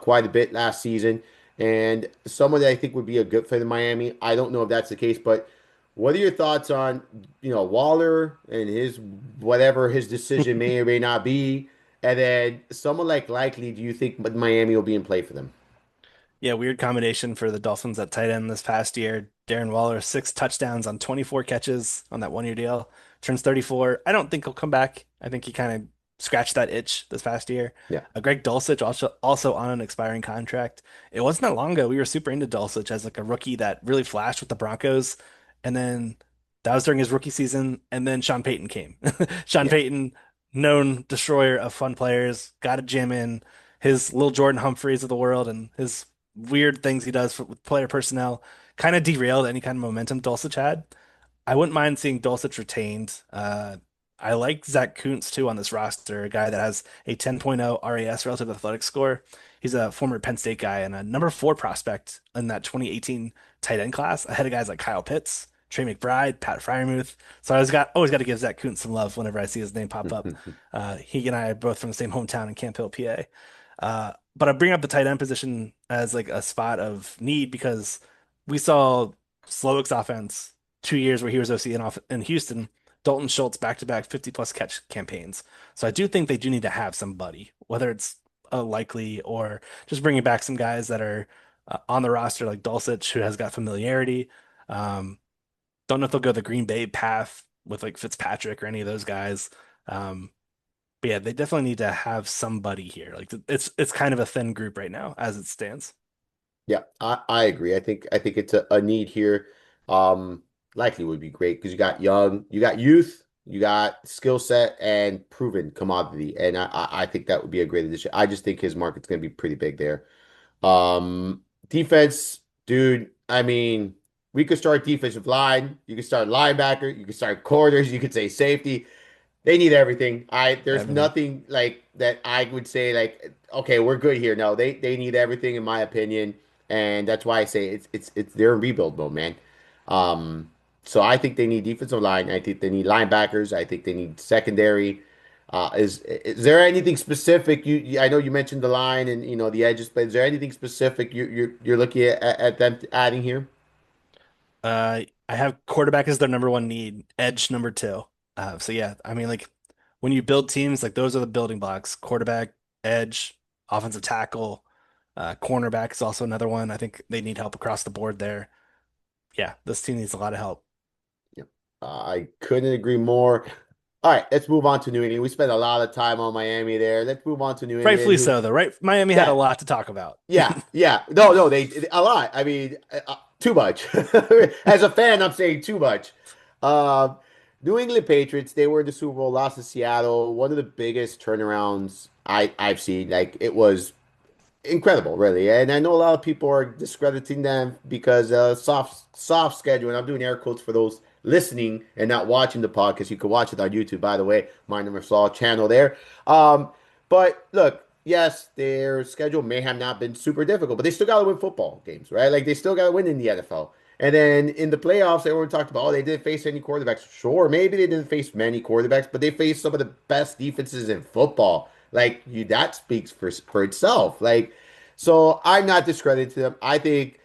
S1: quite a bit last season, and someone that I think would be a good fit in Miami. I don't know if that's the case, but what are your thoughts on Waller and his whatever his decision may or may not be, and then someone like likely? Do you think Miami will be in play for them?
S2: Yeah, weird combination for the Dolphins at tight end this past year. Darren Waller, 6 touchdowns on 24 catches on that 1 year deal. Turns 34. I don't think he'll come back. I think he kind of scratched that itch this past year.
S1: Yeah.
S2: Greg Dulcich also on an expiring contract. It wasn't that long ago. We were super into Dulcich as like a rookie that really flashed with the Broncos. And then that was during his rookie season. And then Sean Payton came. Sean
S1: Yeah.
S2: Payton, known destroyer of fun players, got a gym in his little Jordan Humphreys of the world and his weird things he does with player personnel kind of derailed any kind of momentum Dulcich had. I wouldn't mind seeing Dulcich retained. I like Zach Kuntz too on this roster, a guy that has a 10.0 RAS relative athletic score. He's a former Penn State guy and a number 4 prospect in that 2018 tight end class, ahead of guys like Kyle Pitts, Trey McBride, Pat Fryermuth. So I always got to give Zach Kuntz some love whenever I see his name pop up. He and I are both from the same hometown in Camp Hill, PA. But I bring up the tight end position as like a spot of need because we saw Slowick's offense 2 years where he was OC in Houston. Dalton Schultz back-to-back 50 plus catch campaigns. So I do think they do need to have somebody, whether it's a likely or just bringing back some guys that are on the roster like Dulcich, who has got familiarity. Um, don't know if they'll go the Green Bay path with like Fitzpatrick or any of those guys. Um, but yeah, they definitely need to have somebody here. Like it's kind of a thin group right now as it stands.
S1: Yeah, I agree. I think it's a need here. Um, Likely would be great because you got youth, you got skill set and proven commodity, and I think that would be a great addition. I just think his market's going to be pretty big there. Defense, dude. I mean, we could start defensive line. You could start linebacker. You could start corners. You could say safety. They need everything. There's
S2: Everything.
S1: nothing like that I would say like, okay, we're good here. No, they need everything in my opinion, and that's why I say it's they're in rebuild mode, man. Um, so I think they need defensive line. I think they need linebackers. I think they need secondary. Is there anything specific I know you mentioned the line and the edges, but is there anything specific you're looking at them adding here?
S2: I have quarterback as their number one need, edge number two. So yeah, I mean, like when you build teams, like those are the building blocks: quarterback, edge, offensive tackle, cornerback is also another one. I think they need help across the board there. Yeah, this team needs a lot of help.
S1: Yep. I couldn't agree more. All right, let's move on to New England. We spent a lot of time on Miami there. Let's move on to New England.
S2: Rightfully so, though, right? Miami had a
S1: Yeah,
S2: lot to talk about.
S1: yeah. No, no, they a lot. I mean, too much. As a fan, I'm saying too much. Um, New England Patriots, they were in the Super Bowl, lost to Seattle. One of the biggest turnarounds I've seen. Like it was incredible, really. And I know a lot of people are discrediting them because soft schedule. And I'm doing air quotes for those listening and not watching the podcast. You can watch it on YouTube, by the way. Armando Marsal channel there. Um, but look, yes, their schedule may have not been super difficult, but they still got to win football games, right? Like they still got to win in the NFL. And then in the playoffs, everyone talked about, oh, they didn't face any quarterbacks. Sure, maybe they didn't face many quarterbacks, but they faced some of the best defenses in football. Like you, that speaks for itself. Like, so I'm not discrediting them. I think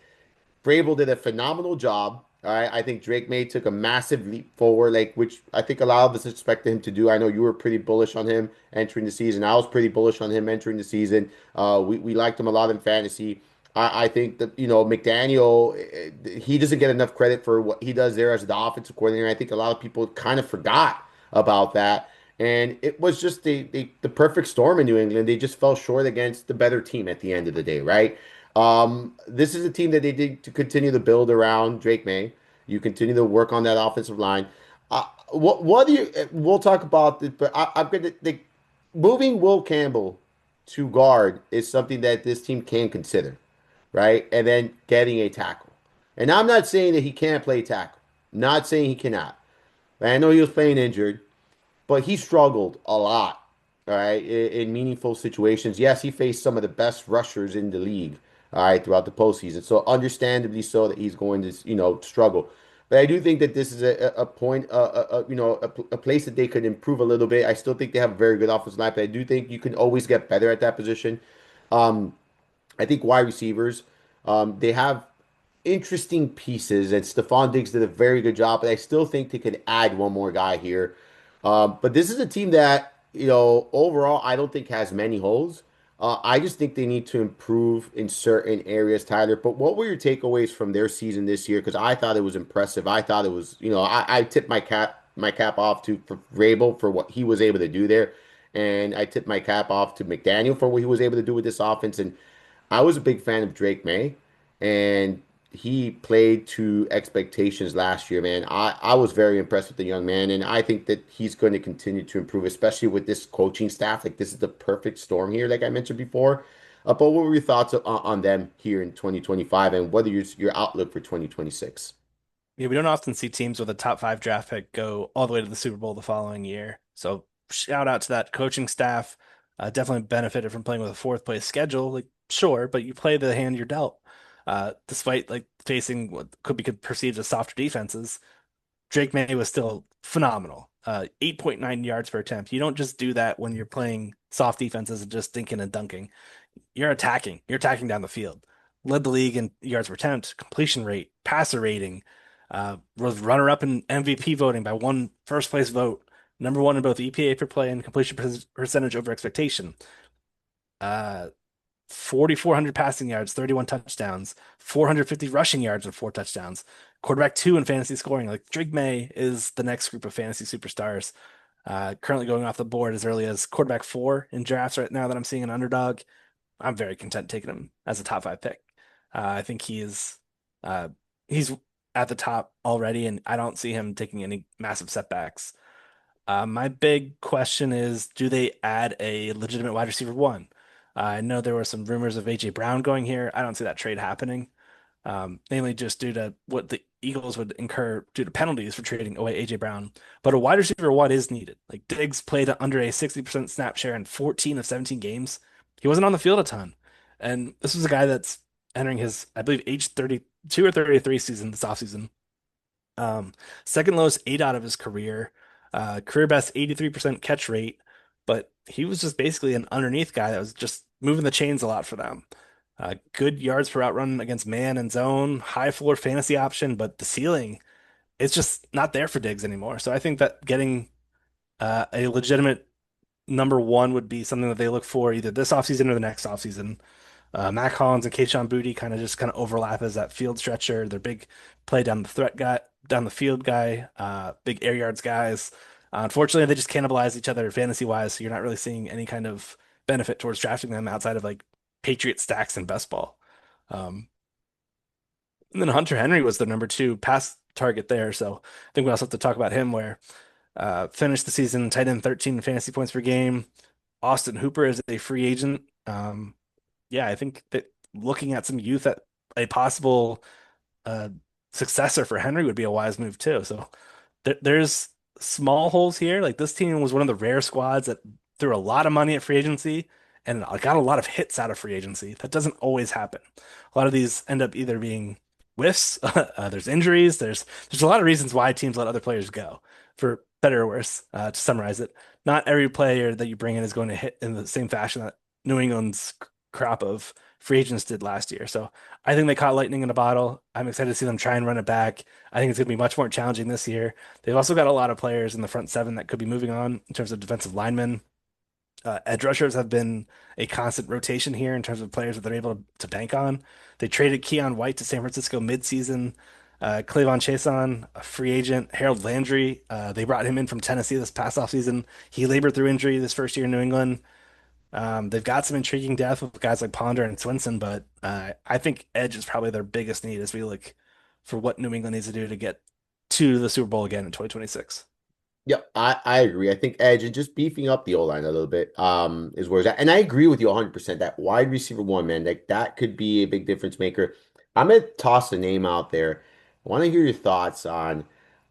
S1: Vrabel did a phenomenal job. All right. I think Drake May took a massive leap forward, like which I think a lot of us expected him to do. I know you were pretty bullish on him entering the season. I was pretty bullish on him entering the season. We liked him a lot in fantasy. I think that McDaniel, he doesn't get enough credit for what he does there as the offensive coordinator. I think a lot of people kind of forgot about that. And it was just the perfect storm in New England. They just fell short against the better team at the end of the day, right? This is a team that they did to continue to build around Drake May. You continue to work on that offensive line. What do you? We'll talk about this, but I'm gonna moving Will Campbell. to guard is something that this team can consider, right? And then getting a tackle. And I'm not saying that he can't play tackle. Not saying he cannot. I know he was playing injured, but he struggled a lot, all right, in meaningful situations. Yes, he faced some of the best rushers in the league, all right, throughout the postseason. So understandably so that he's going to, struggle. But I do think that this is a point, a place that they could improve a little bit. I still think they have a very good offensive line, but I do think you can always get better at that position. Um, I think wide receivers, they have interesting pieces, and Stephon Diggs did a very good job, but I still think they could add one more guy here. But this is a team that, overall, I don't think has many holes. I just think they need to improve in certain areas, Tyler. But what were your takeaways from their season this year? Because I thought it was impressive. I thought it was, I tipped my cap off to for Rabel for what he was able to do there, and I tipped my cap off to McDaniel for what he was able to do with this offense. And I was a big fan of Drake May, and he played to expectations last year, man. I was very impressed with the young man, and I think that he's going to continue to improve, especially with this coaching staff. Like, this is the perfect storm here, like I mentioned before. But what were your thoughts on them here in 2025, and what are your outlook for 2026?
S2: Yeah, we don't often see teams with a top five draft pick go all the way to the Super Bowl the following year. So shout out to that coaching staff. Definitely benefited from playing with a fourth place schedule. Like, sure, but you play the hand you're dealt. Despite like facing what could be perceived as softer defenses, Drake May was still phenomenal. 8.9 yards per attempt. You don't just do that when you're playing soft defenses and just dinking and dunking. You're attacking. You're attacking down the field. Led the league in yards per attempt, completion rate, passer rating. Was runner up in MVP voting by one first place vote. Number one in both EPA per play and completion percentage over expectation. Uh, 4,400 passing yards, 31 touchdowns, 450 rushing yards with four touchdowns. Quarterback two in fantasy scoring. Like, Drake May is the next group of fantasy superstars. Currently going off the board as early as quarterback four in drafts right now that I'm seeing an underdog. I'm very content taking him as a top five pick. I think uh, he's at the top already, and I don't see him taking any massive setbacks. My big question is, do they add a legitimate wide receiver one? I know there were some rumors of AJ Brown going here. I don't see that trade happening, mainly just due to what the Eagles would incur due to penalties for trading away AJ Brown. But a wide receiver one is needed. Like, Diggs played under a 60% snap share in 14 of 17 games. He wasn't on the field a ton. And this was a guy that's entering his, I believe, age 32 or 33 season this offseason. Um, Second lowest eight out of his career, career best 83% catch rate, but he was just basically an underneath guy that was just moving the chains a lot for them. Good yards per route run against man and zone, high floor fantasy option, but the ceiling, it's just not there for Diggs anymore. So I think that getting a legitimate number one would be something that they look for either this offseason or the next offseason. Mac Hollins and Kayshon Boutte kind of overlap as that field stretcher. They're big play down the threat guy, down the field guy, big air yards guys. Unfortunately, they just cannibalize each other fantasy wise, so you're not really seeing any kind of benefit towards drafting them outside of like Patriot stacks and best ball. Um, and then Hunter Henry was the number two pass target there, so I think we also have to talk about him where finished the season tight end 13 fantasy points per game. Austin Hooper is a free agent. Yeah, I think that looking at some youth at a possible uh, successor for Henry would be a wise move too. So there's small holes here. Like, this team was one of the rare squads that threw a lot of money at free agency and got a lot of hits out of free agency. That doesn't always happen. A lot of these end up either being whiffs, there's injuries, there's a lot of reasons why teams let other players go, for better or worse. To summarize it, not every player that you bring in is going to hit in the same fashion that New England's crop of free agents did last year. So I think they caught lightning in a bottle. I'm excited to see them try and run it back. I think it's going to be much more challenging this year. They've also got a lot of players in the front seven that could be moving on in terms of defensive linemen. Edge rushers have been a constant rotation here in terms of players that they're able to bank on. They traded Keon White to San Francisco midseason. Clavon Chason, a free agent. Harold Landry, they brought him in from Tennessee this past offseason. He labored through injury this first year in New England. They've got some intriguing depth with guys like Ponder and Swinson, but I think edge is probably their biggest need as we look for what New England needs to do to get to the Super Bowl again in 2026.
S1: Yeah, I agree. I think edge and just beefing up the O line a little bit is where it's at. And I agree with you 100%. That wide receiver one, man, like that could be a big difference maker. I'm gonna toss a name out there. I want to hear your thoughts on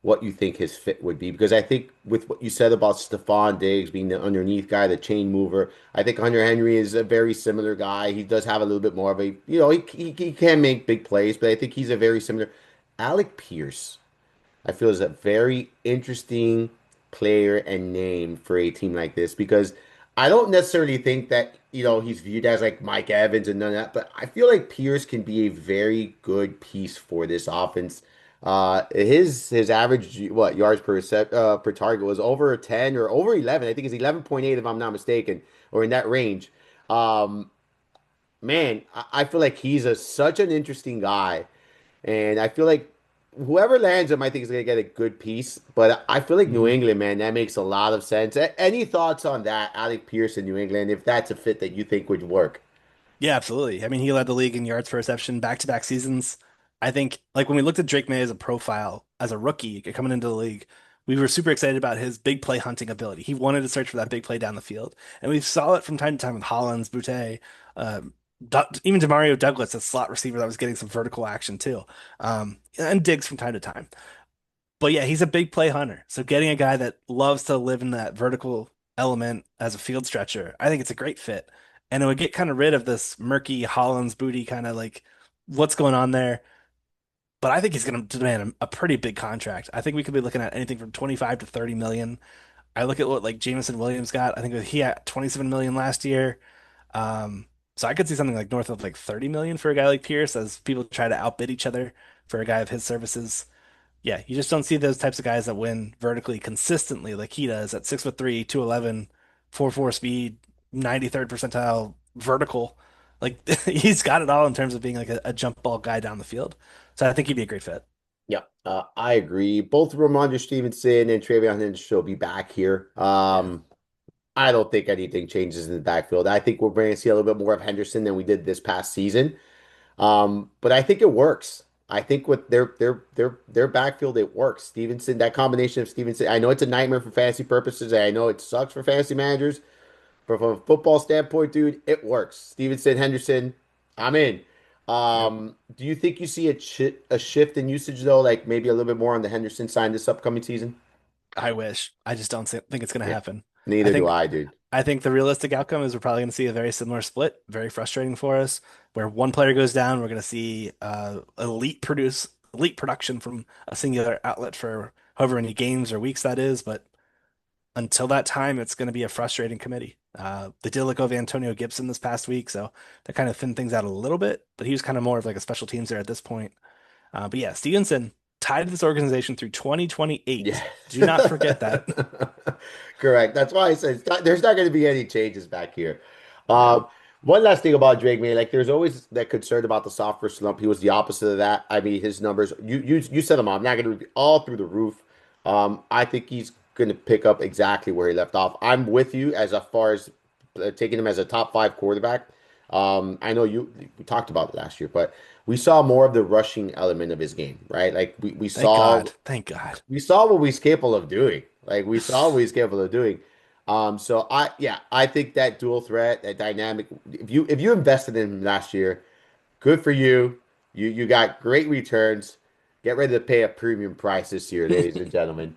S1: what you think his fit would be because I think with what you said about Stephon Diggs being the underneath guy, the chain mover, I think Hunter Henry is a very similar guy. He does have a little bit more of a, he can make big plays, but I think he's a very similar. Alec Pierce. I feel is a very interesting player and name for a team like this because I don't necessarily think that, he's viewed as like Mike Evans and none of that, but I feel like Pierce can be a very good piece for this offense. His average yards per target was over 10 or over 11. I think it's 11.8 if I'm not mistaken, or in that range. Um, man, I feel like he's such an interesting guy. And I feel like whoever lands him, I think is going to get a good piece. But I feel like New
S2: Mhm.
S1: England, man, that makes a lot of sense. Any thoughts on that, Alec Pierce in New England, if that's a fit that you think would work?
S2: Yeah, absolutely. I mean, he led the league in yards per reception back-to-back seasons. I think, like when we looked at Drake May as a profile, as a rookie coming into the league, we were super excited about his big play hunting ability. He wanted to search for that big play down the field, and we saw it from time to time with Hollins, Boutte, even Demario Douglas, a slot receiver that was getting some vertical action too, and Diggs from time to time. But yeah, he's a big play hunter. So getting a guy that loves to live in that vertical element as a field stretcher, I think it's a great fit. And it would get kind of rid of this murky Hollins booty kind of like what's going on there. But I think he's going to demand a pretty big contract. I think we could be looking at anything from 25 to 30 million. I look at what like Jameson Williams got. I think he had 27 million last year. Um, so I could see something like north of like 30 million for a guy like Pierce as people try to outbid each other for a guy of his services. Yeah, you just don't see those types of guys that win vertically consistently like he does at 6'3", 211, 4.4 speed, 93rd percentile vertical. Like he's got it all in terms of being like a jump ball guy down the field. So I think he'd be a great fit.
S1: Yeah, I agree. Both Ramondre Stevenson and Travion Henderson will be back here.
S2: Yeah,
S1: I don't think anything changes in the backfield. I think we're going to see a little bit more of Henderson than we did this past season. But I think it works. I think with their backfield, it works. Stevenson, that combination of Stevenson, I know it's a nightmare for fantasy purposes. And I know it sucks for fantasy managers, but from a football standpoint, dude, it works. Stevenson, Henderson, I'm in.
S2: yep.
S1: Do you think you see a shift in usage though, like maybe a little bit more on the Henderson side this upcoming season?
S2: I wish. I just don't think it's going to
S1: Yeah,
S2: happen. I
S1: neither do
S2: think
S1: I, dude.
S2: I think the realistic outcome is we're probably going to see a very similar split, very frustrating for us, where one player goes down, we're going to see elite production from a singular outlet for however many games or weeks that is, but until that time, it's going to be a frustrating committee. They did let go of Antonio Gibson this past week, so that kind of thinned things out a little bit, but he was kind of more of like a special teams there at this point. But yeah, Stevenson tied this organization through
S1: Yeah.
S2: 2028. Do not forget that.
S1: Correct. That's why I said there's not going to be any changes back here.
S2: Yeah.
S1: Um, One last thing about Drake May, like there's always that concern about the software slump. He was the opposite of that. I mean, his numbers, you said them all. I'm not going to be all through the roof. I think he's going to pick up exactly where he left off. I'm with you as far as taking him as a top five quarterback. I know we talked about it last year, but we saw more of the rushing element of his game, right? Like we
S2: Thank
S1: saw
S2: God. Thank God.
S1: we saw what he's capable of doing. Like we saw what he's capable of doing. So I think that dual threat, that dynamic. If you invested in him last year, good for you. You got great returns. Get ready to pay a premium price this year, ladies and gentlemen.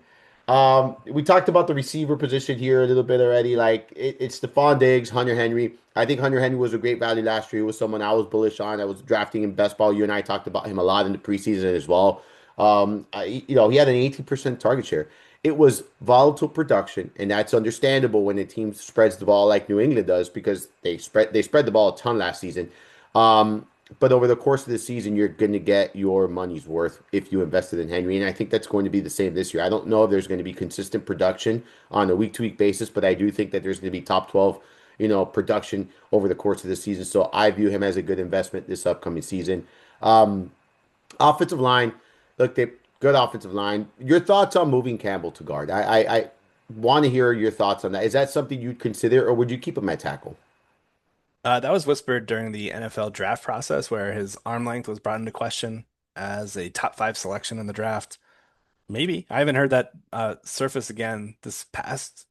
S1: We talked about the receiver position here a little bit already. Like it's Stephon Diggs, Hunter Henry. I think Hunter Henry was a great value last year. He was someone I was bullish on. I was drafting in best ball. You and I talked about him a lot in the preseason as well. He had an 18% target share. It was volatile production, and that's understandable when a team spreads the ball like New England does because they spread the ball a ton last season. But over the course of the season, you're going to get your money's worth if you invested in Henry. And I think that's going to be the same this year. I don't know if there's going to be consistent production on a week to week basis, but I do think that there's going to be top 12, production over the course of the season. So I view him as a good investment this upcoming season. Um, Offensive line, look, they good offensive line. Your thoughts on moving Campbell to guard? I want to hear your thoughts on that. Is that something you'd consider, or would you keep him at tackle?
S2: That was whispered during the NFL draft process where his arm length was brought into question as a top five selection in the draft. Maybe. I haven't heard that surface again these past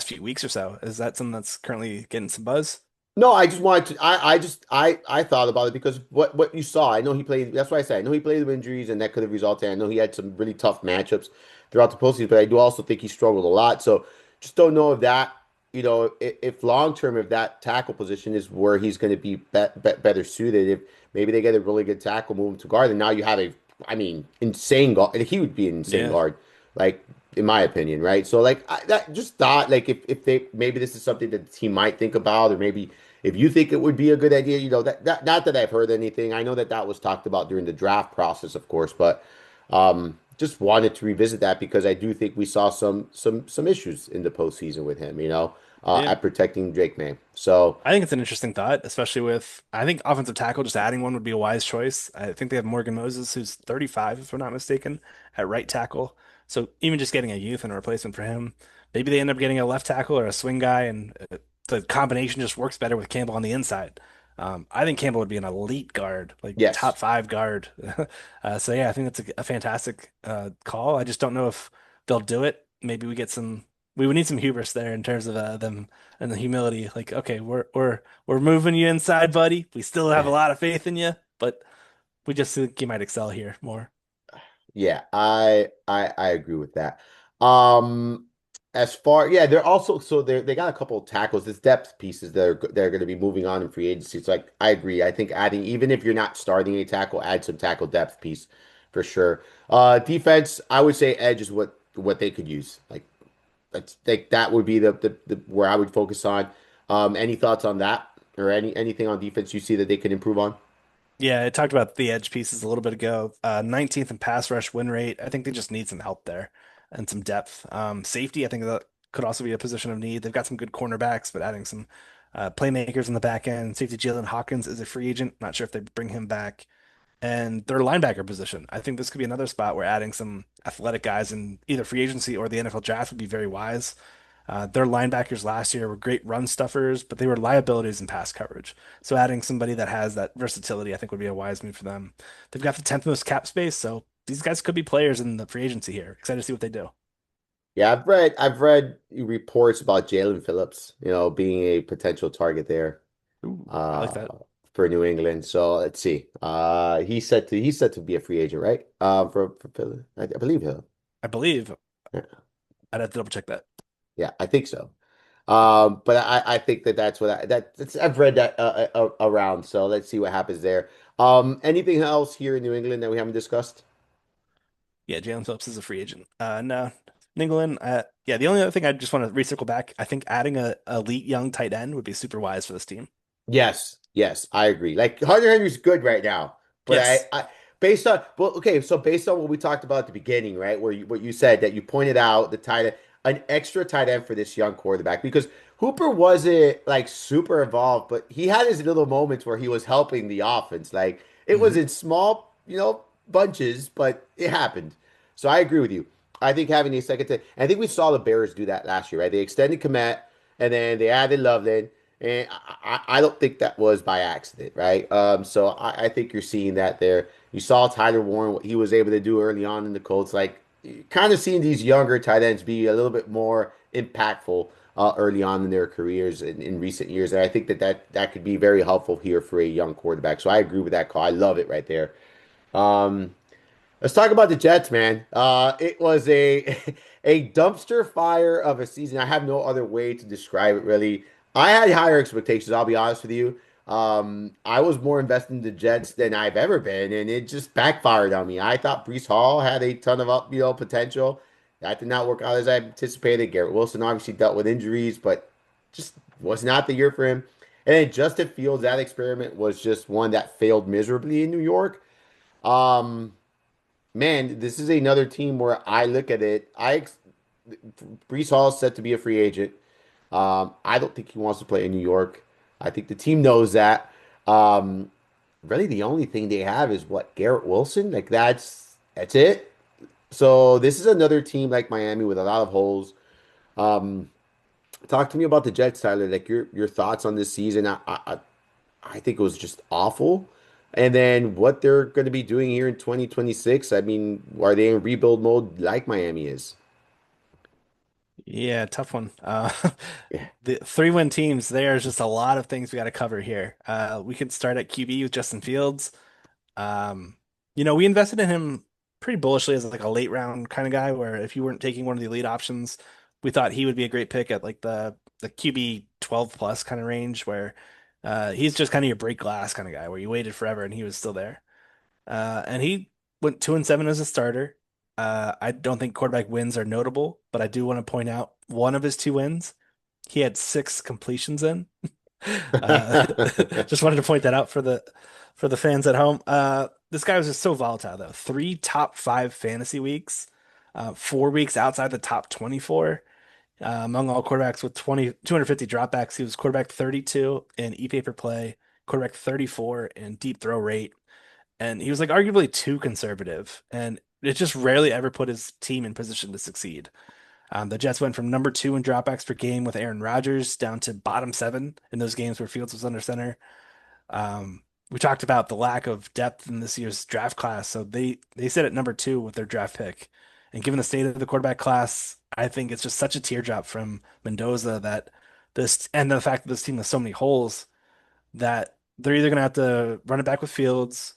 S2: few weeks or so. Is that something that's currently getting some buzz?
S1: No, I just wanted to. I thought about it because what you saw. I know he played. That's why I said I know he played with injuries, and that could have resulted. I know he had some really tough matchups throughout the postseason, but I do also think he struggled a lot. So just don't know if that, if long term, if that tackle position is where he's going to be better suited. If maybe they get a really good tackle, move him to guard, and now you have I mean, insane guard. He would be an insane
S2: Yeah.
S1: guard, like in my opinion, right? So like that just thought like if they maybe this is something that the team might think about, or maybe if you think it would be a good idea, that not that I've heard anything. I know that that was talked about during the draft process, of course, but just wanted to revisit that because I do think we saw some issues in the postseason with him,
S2: Yeah.
S1: at protecting Drake May. So
S2: I think it's an interesting thought, especially with I think offensive tackle, just adding one would be a wise choice. I think they have Morgan Moses, who's 35, if I'm not mistaken, at right tackle. So even just getting a youth and a replacement for him, maybe they end up getting a left tackle or a swing guy, and the combination just works better with Campbell on the inside. I think Campbell would be an elite guard, like
S1: yes,
S2: top five guard. So yeah, I think that's a fantastic call. I just don't know if they'll do it. Maybe we get some. We would need some hubris there in terms of them and the humility. Like, okay, we're moving you inside, buddy. We still have a lot of faith in you, but we just think you might excel here more.
S1: yeah, I agree with that. Um, as far yeah, they're also so they got a couple of tackles, this depth pieces that are going to be moving on in free agency. So like I agree. I think adding even if you're not starting a tackle, add some tackle depth piece for sure. Defense, I would say edge is what they could use. Like that's like that would be the where I would focus on. Any thoughts on that or anything on defense you see that they can improve on?
S2: Yeah, I talked about the edge pieces a little bit ago. 19th in pass rush win rate. I think they just need some help there and some depth. Safety, I think that could also be a position of need. They've got some good cornerbacks, but adding some playmakers in the back end. Safety Jalen Hawkins is a free agent. Not sure if they bring him back. And their linebacker position. I think this could be another spot where adding some athletic guys in either free agency or the NFL draft would be very wise. Their linebackers last year were great run stuffers, but they were liabilities in pass coverage. So adding somebody that has that versatility, I think, would be a wise move for them. They've got the 10th most cap space, so these guys could be players in the free agency here. Excited to see what they do.
S1: Yeah, I've read reports about Jalen Phillips, being a potential target there
S2: Ooh, I like
S1: uh
S2: that.
S1: for New England. So let's see. He's set to be a free agent, right? For Philly. I believe he'll.
S2: I believe
S1: Yeah,
S2: I'd have to double check that.
S1: yeah, I think so. But I think that's what I've read that around. So let's see what happens there. Anything else here in New England that we haven't discussed?
S2: Yeah, Jalen Phillips is a free agent. No, England. Yeah, the only other thing I just want to recircle back, I think adding a elite young tight end would be super wise for this team.
S1: Yes, yes, I agree. Like Hunter Henry's good right now, but
S2: Yes.
S1: based on well, okay, so based on what we talked about at the beginning, right, where what you said that you pointed out the tight end, an extra tight end for this young quarterback because Hooper wasn't like super involved, but he had his little moments where he was helping the offense. Like it was
S2: Hmm.
S1: in small, bunches, but it happened. So I agree with you. I think having a second, I think we saw the Bears do that last year, right? They extended Komet and then they added Loveland. And I don't think that was by accident, right? So I think you're seeing that there. You saw Tyler Warren, what he was able to do early on in the Colts, like kind of seeing these younger tight ends be a little bit more impactful early on in their careers in recent years. And I think that could be very helpful here for a young quarterback. So I agree with that call. I love it right there. Um, Let's talk about the Jets, man. It was a a dumpster fire of a season. I have no other way to describe it, really. I had higher expectations, I'll be honest with you. I was more invested in the Jets than I've ever been, and it just backfired on me. I thought Breece Hall had a ton of potential. That did not work out as I anticipated. Garrett Wilson obviously dealt with injuries, but just was not the year for him. And then Justin Fields, that experiment was just one that failed miserably in New York. Um, Man, this is another team where I look at it. Brees Hall is set to be a free agent. I don't think he wants to play in New York. I think the team knows that. Um, really, the only thing they have is what Garrett Wilson. Like that's it. So this is another team like Miami with a lot of holes. Um, Talk to me about the Jets, Tyler. Like your thoughts on this season. I think it was just awful. And then what they're going to be doing here in 2026. I mean, are they in rebuild mode like Miami is?
S2: Yeah, tough one.
S1: Yeah.
S2: The three-win teams, there's just a lot of things we got to cover here. We can start at QB with Justin Fields. Um, we invested in him pretty bullishly as like a late round kind of guy, where if you weren't taking one of the elite options, we thought he would be a great pick at like the QB 12 plus kind of range, where he's just kind of your break glass kind of guy, where you waited forever and he was still there. And he went 2-7 as a starter. I don't think quarterback wins are notable, but I do want to point out one of his two wins, he had six completions in. Uh, just wanted to point that out for the fans at home. This guy was just so volatile though. Three top five fantasy weeks, 4 weeks outside the top 24 among all quarterbacks with 250 dropbacks. He was quarterback 32 in e-pay per play, quarterback 34 in deep throw rate, and he was like arguably too conservative. And it just rarely ever put his team in position to succeed. The Jets went from number two in dropbacks per game with Aaron Rodgers down to bottom seven in those games where Fields was under center. We talked about the lack of depth in this year's draft class, so they sit at number two with their draft pick. And given the state of the quarterback class, I think it's just such a teardrop from Mendoza that this and the fact that this team has so many holes that they're either going to have to run it back with Fields,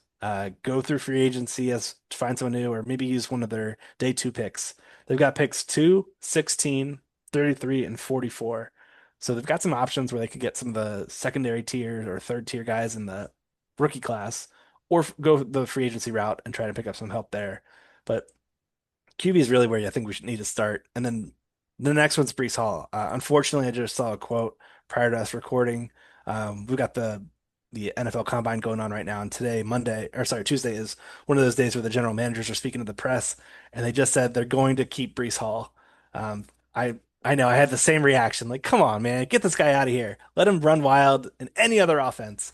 S2: go through free agency as to find someone new, or maybe use one of their day two picks. They've got picks 2, 16, 33, and 44. So they've got some options where they could get some of the secondary tier or third tier guys in the rookie class, or go the free agency route and try to pick up some help there. But QB is really where I think we should need to start. And then the next one's Brees Hall. Unfortunately, I just saw a quote prior to us recording. We've got the NFL Combine going on right now, and today, Monday, or sorry, Tuesday is one of those days where the general managers are speaking to the press, and they just said they're going to keep Brees Hall. Um, I know I had the same reaction. Like, come on, man, get this guy out of here. Let him run wild in any other offense.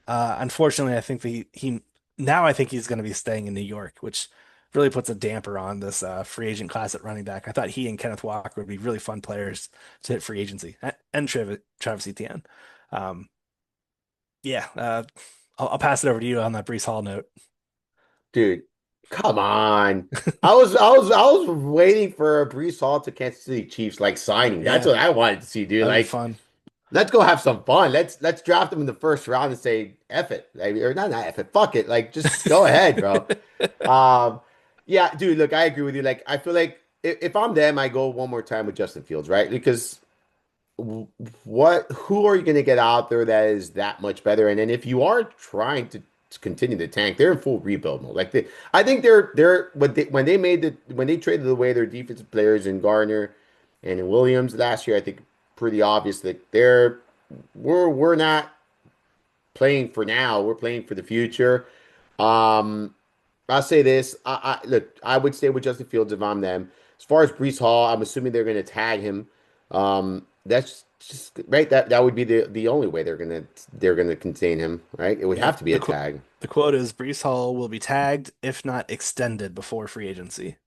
S2: Unfortunately, I think he now I think he's going to be staying in New York, which really puts a damper on this free agent class at running back. I thought he and Kenneth Walker would be really fun players to hit free agency, and Travis Etienne. Um, yeah, I'll pass it over to you on that Brees Hall note.
S1: Dude, come on. I was waiting for a Brees Hall to Kansas City Chiefs like signing. That's
S2: Yeah,
S1: what I wanted to see, dude.
S2: that'd be
S1: Like,
S2: fun.
S1: let's go have some fun. Let's draft him in the first round and say F it. Like, or not F it, fuck it. Like, just go ahead, bro. Um, yeah, dude, look, I agree with you. Like, I feel like if I'm them, I go one more time with Justin Fields, right? Because who are you going to get out there that is that much better? And then if you are trying to continue to tank, they're in full rebuild mode. Like I think they're when they traded away their defensive players in Garner and in Williams last year, I think pretty obvious that we're not playing for now. We're playing for the future. Um, I'll say this. I look, I would stay with Justin Fields if I'm them. As far as Brees Hall, I'm assuming they're going to tag him. That's just right. That would be the only way they're gonna contain him, right? It would
S2: Yeah,
S1: have to be a tag.
S2: the quote is Brees Hall will be tagged if not extended before free agency.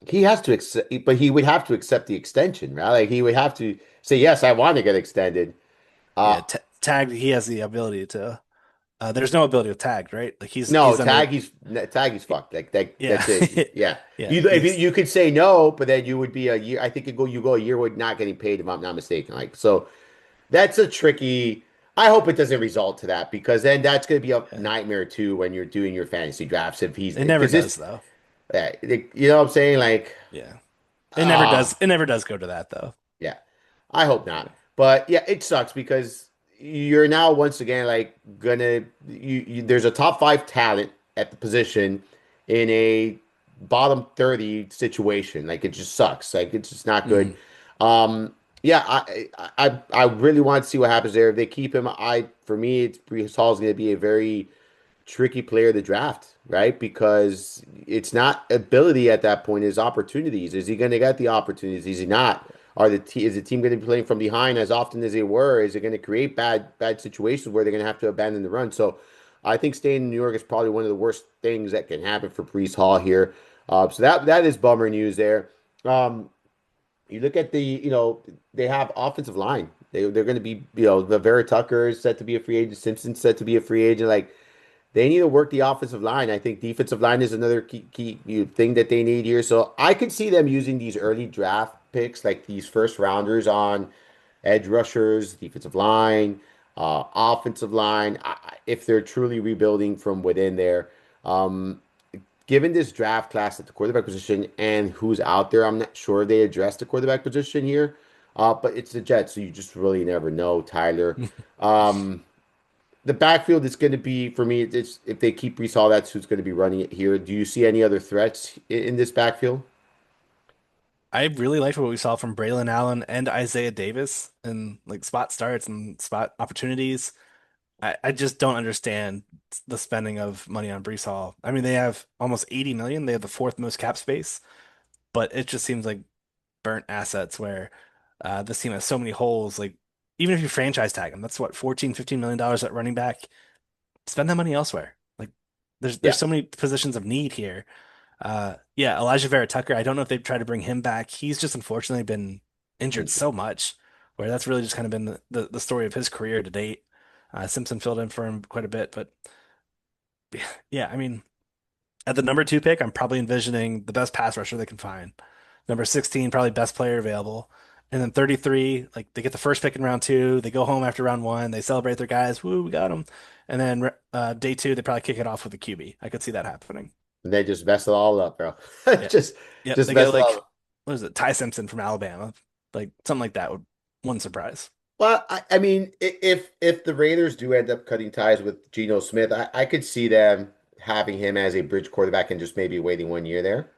S1: He has to accept, but he would have to accept the extension, right? Like he would have to say, yes, I want to get extended.
S2: Yeah,
S1: Uh,
S2: tagged. He has the ability to. There's no ability of tagged, right? Like
S1: no,
S2: he's under.
S1: tag. He's fucked. Like
S2: Yeah,
S1: that's it. Yeah,
S2: yeah.
S1: you if you,
S2: He's
S1: you could say no, but then you would be a year. I think you go a year with not getting paid if I'm not mistaken. Like so, that's a tricky. I hope it doesn't result to that because then that's going to be a
S2: yeah.
S1: nightmare too when you're doing your fantasy drafts. If he's
S2: It never
S1: because
S2: does
S1: this,
S2: though.
S1: you know what I'm saying? Like,
S2: Yeah, it never does.
S1: ah,
S2: It never does go to that though.
S1: yeah. I hope not. But yeah, it sucks because you're now once again like there's a top five talent at the position in a bottom 30 situation. Like it just sucks. Like it's just not good.
S2: Mhm.
S1: Um yeah, I really want to see what happens there. If they keep him, for me, it's Brees Hall is going to be a very tricky player to draft, right? Because it's not ability at that point, it's opportunities. Is he going to get the opportunities? Is he not? Is the team going to be playing from behind as often as they were? Is it going to create bad situations where they're going to have to abandon the run? So I think staying in New York is probably one of the worst things that can happen for Brees Hall here. So that is bummer news there. You look at they have offensive line. They're going to be the Vera Tucker is set to be a free agent. Simpson's set to be a free agent. Like They need to work the offensive line. I think defensive line is another key thing that they need here. So I could see them using these early draft picks, like these first rounders, on edge rushers, defensive line, offensive line, if they're truly rebuilding from within there. Um, Given this draft class at the quarterback position and who's out there, I'm not sure they address the quarterback position here. But it's the Jets, so you just really never know, Tyler. Um, the backfield is going to be for me. It's if they keep Brees Hall, that's who's going to be running it here. Do you see any other threats in this backfield?
S2: I really liked what we saw from Braylon Allen and Isaiah Davis and like spot starts and spot opportunities. I just don't understand the spending of money on Brees Hall. I mean, they have almost 80 million. They have the fourth most cap space, but it just seems like burnt assets where this team has so many holes. Like, even if you franchise tag him, that's what, 14, $15 million at running back. Spend that money elsewhere. Like, there's
S1: Yeah.
S2: so many positions of need here. Yeah, Elijah Vera Tucker. I don't know if they've tried to bring him back. He's just unfortunately been injured so much, where that's really just kind of been the story of his career to date. Simpson filled in for him quite a bit, but yeah, I mean, at the number two pick, I'm probably envisioning the best pass rusher they can find. Number 16, probably best player available. And then 33, like they get the first pick in round two. They go home after round one. They celebrate their guys. Woo, we got them. And then day two, they probably kick it off with a QB. I could see that happening.
S1: And they just mess it all up, bro.
S2: Yeah.
S1: just
S2: Yep.
S1: just
S2: They get
S1: mess it all
S2: like,
S1: up.
S2: what is it? Ty Simpson from Alabama. Like something like that would one surprise.
S1: Well, I mean, if the Raiders do end up cutting ties with Geno Smith, I could see them having him as a bridge quarterback and just maybe waiting 1 year there.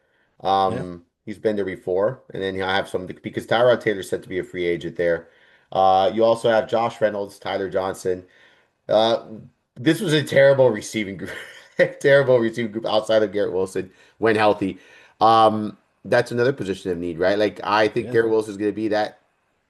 S2: Yeah.
S1: He's been there before, and then he'll have some because Tyrod Taylor's set to be a free agent there. You also have Josh Reynolds, Tyler Johnson. Uh, this was a terrible receiving group, terrible receiving group outside of Garrett Wilson when healthy. That's another position of need, right? Like I think
S2: Yeah.
S1: Garrett Wilson is going to be that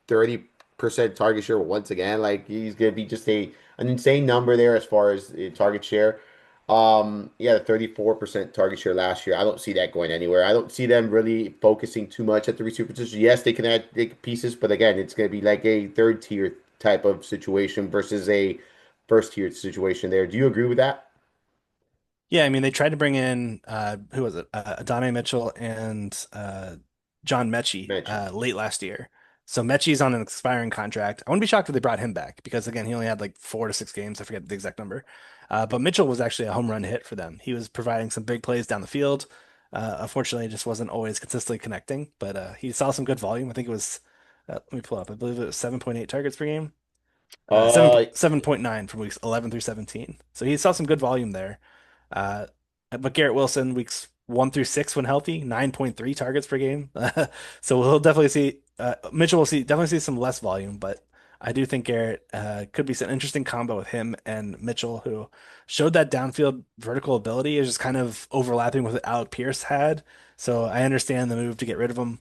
S1: 30% target share once again. Like he's going to be just an insane number there as far as target share. Yeah, the 34% target share last year. I don't see that going anywhere. I don't see them really focusing too much at the receiver position. Yes, they can add big pieces, but again, it's going to be like a third tier type of situation versus a first tier situation there. Do you agree with that?
S2: Yeah, I mean they tried to bring in who was it? Adonai Mitchell and John Mechie
S1: Mention.
S2: late last year. So Mechie's on an expiring contract. I wouldn't be shocked if they brought him back because again he only had like 4 to 6 games. I forget the exact number. But Mitchell was actually a home run hit for them. He was providing some big plays down the field. Unfortunately, it just wasn't always consistently connecting. But he saw some good volume. I think it was let me pull up. I believe it was 7.8 targets per game. 7.9 from weeks 11 through 17. So he saw some good volume there. Uh, but Garrett Wilson, weeks 1 through 6 when healthy, 9.3 targets per game. So we'll definitely see Mitchell will see definitely see some less volume, but I do think Garrett could be an interesting combo with him and Mitchell, who showed that downfield vertical ability is just kind of overlapping with what Alec Pierce had. So I understand the move to get rid of him.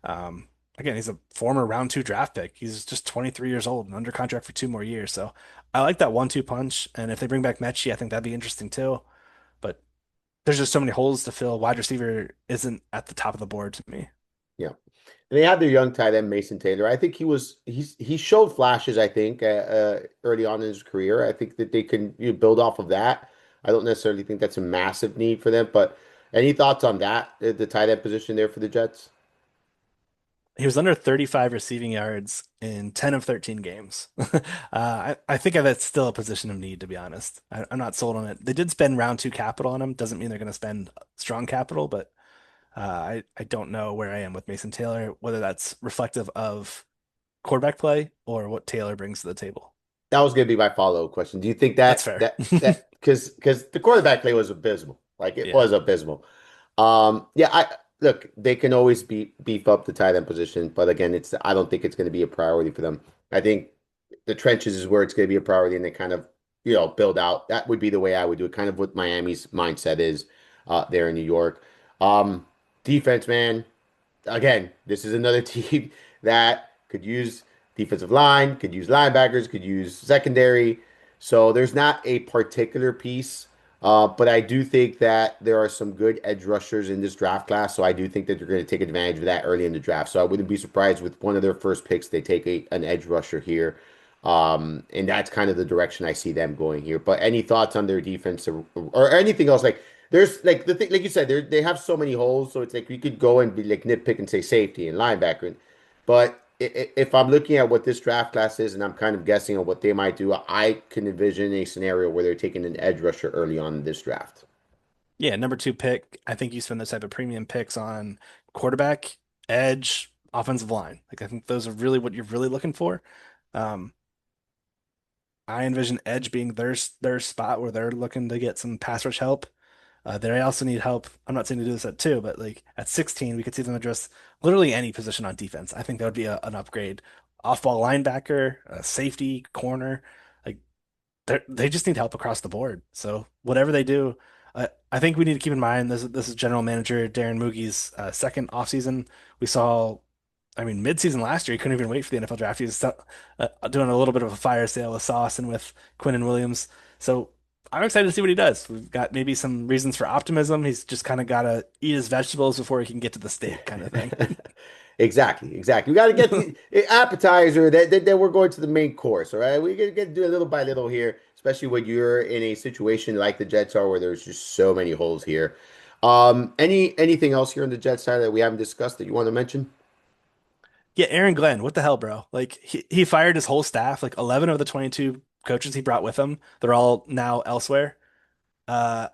S2: Um, Again, he's a former round two draft pick. He's just 23 years old and under contract for 2 more years. So I like that 1-2 punch. And if they bring back Mechie, I think that'd be interesting too. But there's just so many holes to fill. Wide receiver isn't at the top of the board to me.
S1: Yeah. And they have their young tight end Mason Taylor. I think he showed flashes. I think early on in his career. I think that they can build off of that. I don't necessarily think that's a massive need for them. But any thoughts on that? The tight end position there for the Jets?
S2: He was under 35 receiving yards in 10 of 13 games. I think that's still a position of need, to be honest. I'm not sold on it. They did spend round two capital on him. Doesn't mean they're going to spend strong capital, but I don't know where I am with Mason Taylor, whether that's reflective of quarterback play or what Taylor brings to the table.
S1: That was going to be my follow-up question. Do you think
S2: That's
S1: that
S2: fair.
S1: that because the quarterback play was abysmal, like it
S2: Yeah.
S1: was abysmal. Yeah, I look, they can always beef up the tight end position, but again, I don't think it's going to be a priority for them. I think the trenches is where it's going to be a priority, and they kind of build out. That would be the way I would do it. Kind of what Miami's mindset is there in New York. Um, Defense, man, again, this is another team that could use defensive line, could use linebackers, could use secondary. So there's not a particular piece, but I do think that there are some good edge rushers in this draft class. So I do think that they're going to take advantage of that early in the draft. So I wouldn't be surprised with one of their first picks they take an edge rusher here. And that's kind of the direction I see them going here. But any thoughts on their defense or anything else? Like there's like the thing, like you said, they have so many holes, so it's like we could go and be like nitpick and say safety and linebacker. But if I'm looking at what this draft class is, and I'm kind of guessing on what they might do, I can envision a scenario where they're taking an edge rusher early on in this draft.
S2: Yeah, number two pick. I think you spend those type of premium picks on quarterback, edge, offensive line. Like I think those are really what you're really looking for. Um, I envision edge being their spot where they're looking to get some pass rush help. They also need help. I'm not saying to do this at two, but like at 16, we could see them address literally any position on defense. I think that would be an upgrade. Off-ball linebacker, safety, corner. Like they just need help across the board. So whatever they do, I think we need to keep in mind this is General Manager Darren Moogie's second offseason. We saw, I mean, midseason last year, he couldn't even wait for the NFL draft. He was doing a little bit of a fire sale with Sauce and with Quinn and Williams. So I'm excited to see what he does. We've got maybe some reasons for optimism. He's just kind of got to eat his vegetables before he can get to the steak, kind of thing.
S1: Exactly, exactly. We got to get the appetizer that we're going to the main course. All right, we got to get do it little by little here, especially when you're in a situation like the Jets are, where there's just so many holes here. Anything else here on the Jets side that we haven't discussed that you want to mention?
S2: Yeah, Aaron Glenn, what the hell, bro? Like he fired his whole staff, like 11 of the 22 coaches he brought with him. They're all now elsewhere. Uh,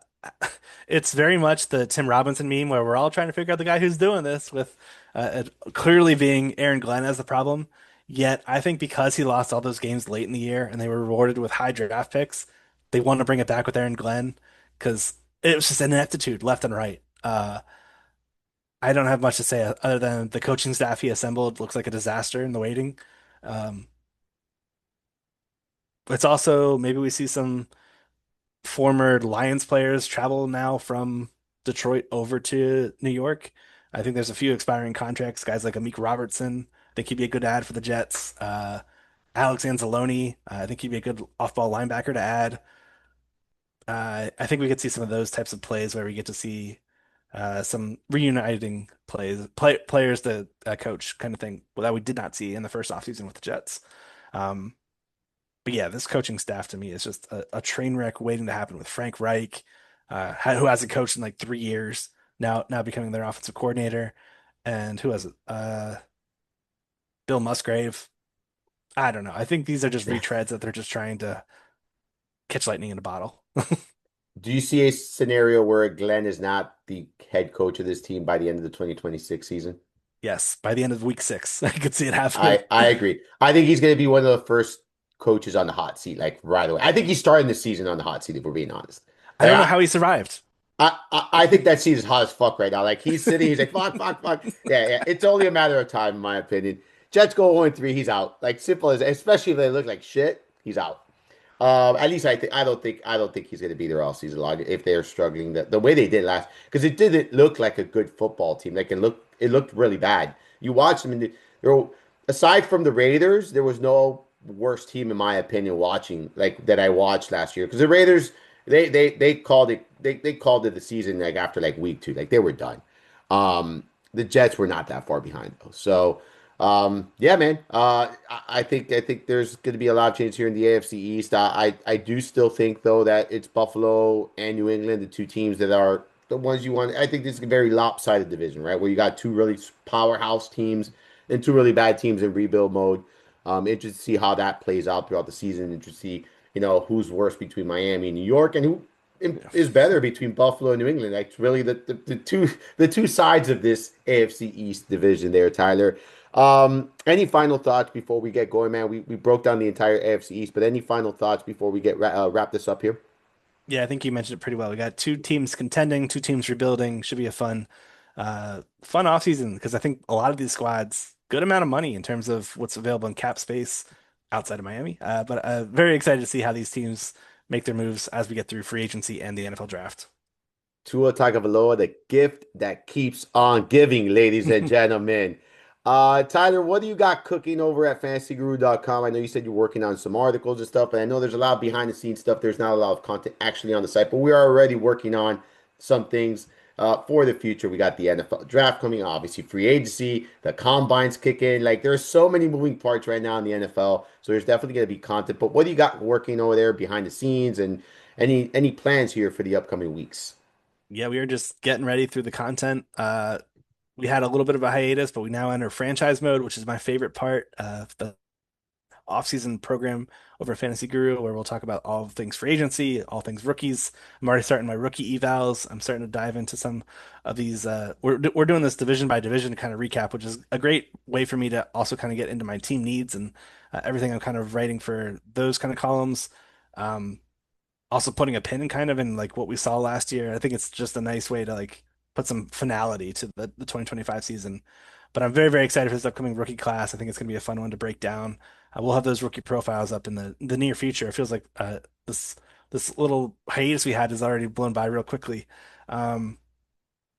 S2: it's very much the Tim Robinson meme where we're all trying to figure out the guy who's doing this with it clearly being Aaron Glenn as the problem. Yet I think because he lost all those games late in the year and they were rewarded with high draft picks, they want to bring it back with Aaron Glenn because it was just an ineptitude left and right. I don't have much to say other than the coaching staff he assembled looks like a disaster in the waiting. Um, it's also maybe we see some former Lions players travel now from Detroit over to New York. I think there's a few expiring contracts. Guys like Amik Robertson, I think he'd be a good ad for the Jets. Alex Anzalone, I think he'd be a good off-ball linebacker to add. I think we could see some of those types of plays where we get to see some reuniting players to coach kind of thing that we did not see in the first offseason with the Jets. Um, but yeah, this coaching staff to me is just a train wreck waiting to happen with Frank Reich, who hasn't coached in like 3 years now becoming their offensive coordinator, and who has it? Bill Musgrave. I don't know. I think these are just retreads that they're just trying to catch lightning in a bottle.
S1: Do you see a scenario where Glenn is not the head coach of this team by the end of the 2026 season?
S2: Yes, by the end of week 6, I could see it happening.
S1: I agree. I think he's going to be one of the first coaches on the hot seat, like right away. I think he's starting the season on the hot seat, if we're being honest.
S2: I
S1: Like,
S2: don't know how he survived.
S1: I think that seat is hot as fuck right now. Like he's sitting, he's like, fuck, fuck, fuck. Yeah, yeah. It's only a matter of time, in my opinion. Jets go 0-3, he's out. Like simple as, especially if they look like shit, he's out. At least I don't think he's going to be there all season long if they're struggling the way they did last, because it didn't look like a good football team. Like it looked really bad. You watch them, and aside from the Raiders, there was no worse team in my opinion watching like that I watched last year, because the Raiders they called it they called it the season like after like week 2, like they were done. The Jets were not that far behind though, so. Yeah, man. I think there's going to be a lot of change here in the AFC East. I do still think though that it's Buffalo and New England, the two teams that are the ones you want. I think this is a very lopsided division, right? Where you got two really powerhouse teams and two really bad teams in rebuild mode. Interested to see how that plays out throughout the season. Interested to see, who's worse between Miami and New York, and who
S2: Yeah.
S1: is better between Buffalo and New England. Like really the two sides of this AFC East division there, Tyler. Any final thoughts before we get going, man? We broke down the entire AFC East, but any final thoughts before we get wrap this up here?
S2: Yeah, I think you mentioned it pretty well. We got two teams contending, two teams rebuilding. Should be a fun offseason because I think a lot of these squads, good amount of money in terms of what's available in cap space outside of Miami. But very excited to see how these teams make their moves as we get through free agency and the NFL draft.
S1: Tua Tagovailoa, the gift that keeps on giving, ladies and gentlemen. Tyler, what do you got cooking over at fantasyguru.com? I know you said you're working on some articles and stuff, and I know there's a lot of behind the scenes stuff. There's not a lot of content actually on the site, but we are already working on some things. for the future. We got the NFL draft coming, obviously free agency, the combines kick in. Like there's so many moving parts right now in the NFL. So there's definitely going to be content. But what do you got working over there behind the scenes and any plans here for the upcoming weeks?
S2: Yeah, we are just getting ready through the content. We had a little bit of a hiatus, but we now enter franchise mode, which is my favorite part of the off-season program over at Fantasy Guru, where we'll talk about all things free agency, all things rookies. I'm already starting my rookie evals. I'm starting to dive into some of these. We're doing this division by division kind of recap, which is a great way for me to also kind of get into my team needs and everything I'm kind of writing for those kind of columns. Um, Also putting a pin kind of in like what we saw last year. I think it's just a nice way to like put some finality to the 2025 season. But I'm very, very excited for this upcoming rookie class. I think it's going to be a fun one to break down. We'll have those rookie profiles up in the near future. It feels like this little hiatus we had has already blown by real quickly. Um,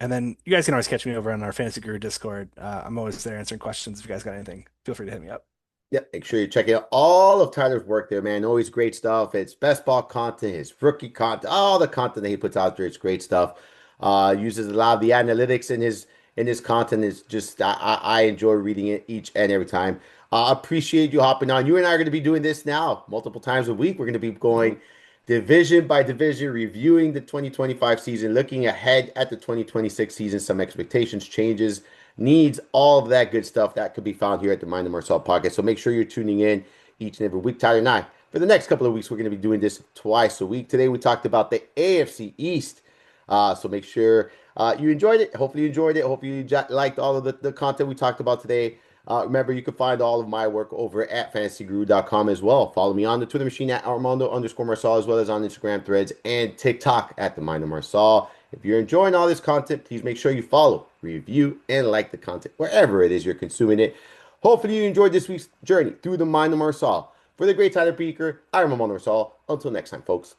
S2: and then you guys can always catch me over on our Fantasy Guru Discord. I'm always there answering questions. If you guys got anything, feel free to hit me up.
S1: Yeah, make sure you check out all of Tyler's work there, man. Always great stuff. It's best ball content, his rookie content, all the content that he puts out there. It's great stuff. Uses a lot of the analytics in his content. Is just I enjoy reading it each and every time. Appreciate you hopping on. You and I are going to be doing this now multiple times a week. We're going to be
S2: Mhm.
S1: going division by division, reviewing the 2025 season, looking ahead at the 2026 season, some expectations, changes, needs, all of that good stuff that could be found here at the Mind of Marcel podcast. So make sure you're tuning in each and every week. Tyler and I, for the next couple of weeks, we're going to be doing this twice a week. Today we talked about the AFC East. So make sure you enjoyed it. Hopefully you enjoyed it. Hopefully you liked all of the content we talked about today. Remember, you can find all of my work over at fantasyguru.com as well. Follow me on the Twitter machine at Armando_Marsal, as well as on Instagram threads and TikTok at the Mind of Marsal. If you're enjoying all this content, please make sure you follow, review, and like the content wherever it is you're consuming it. Hopefully, you enjoyed this week's journey through the Mind of Marsal. For the great Tyler Buecher, I'm Armando Marsal. Until next time, folks.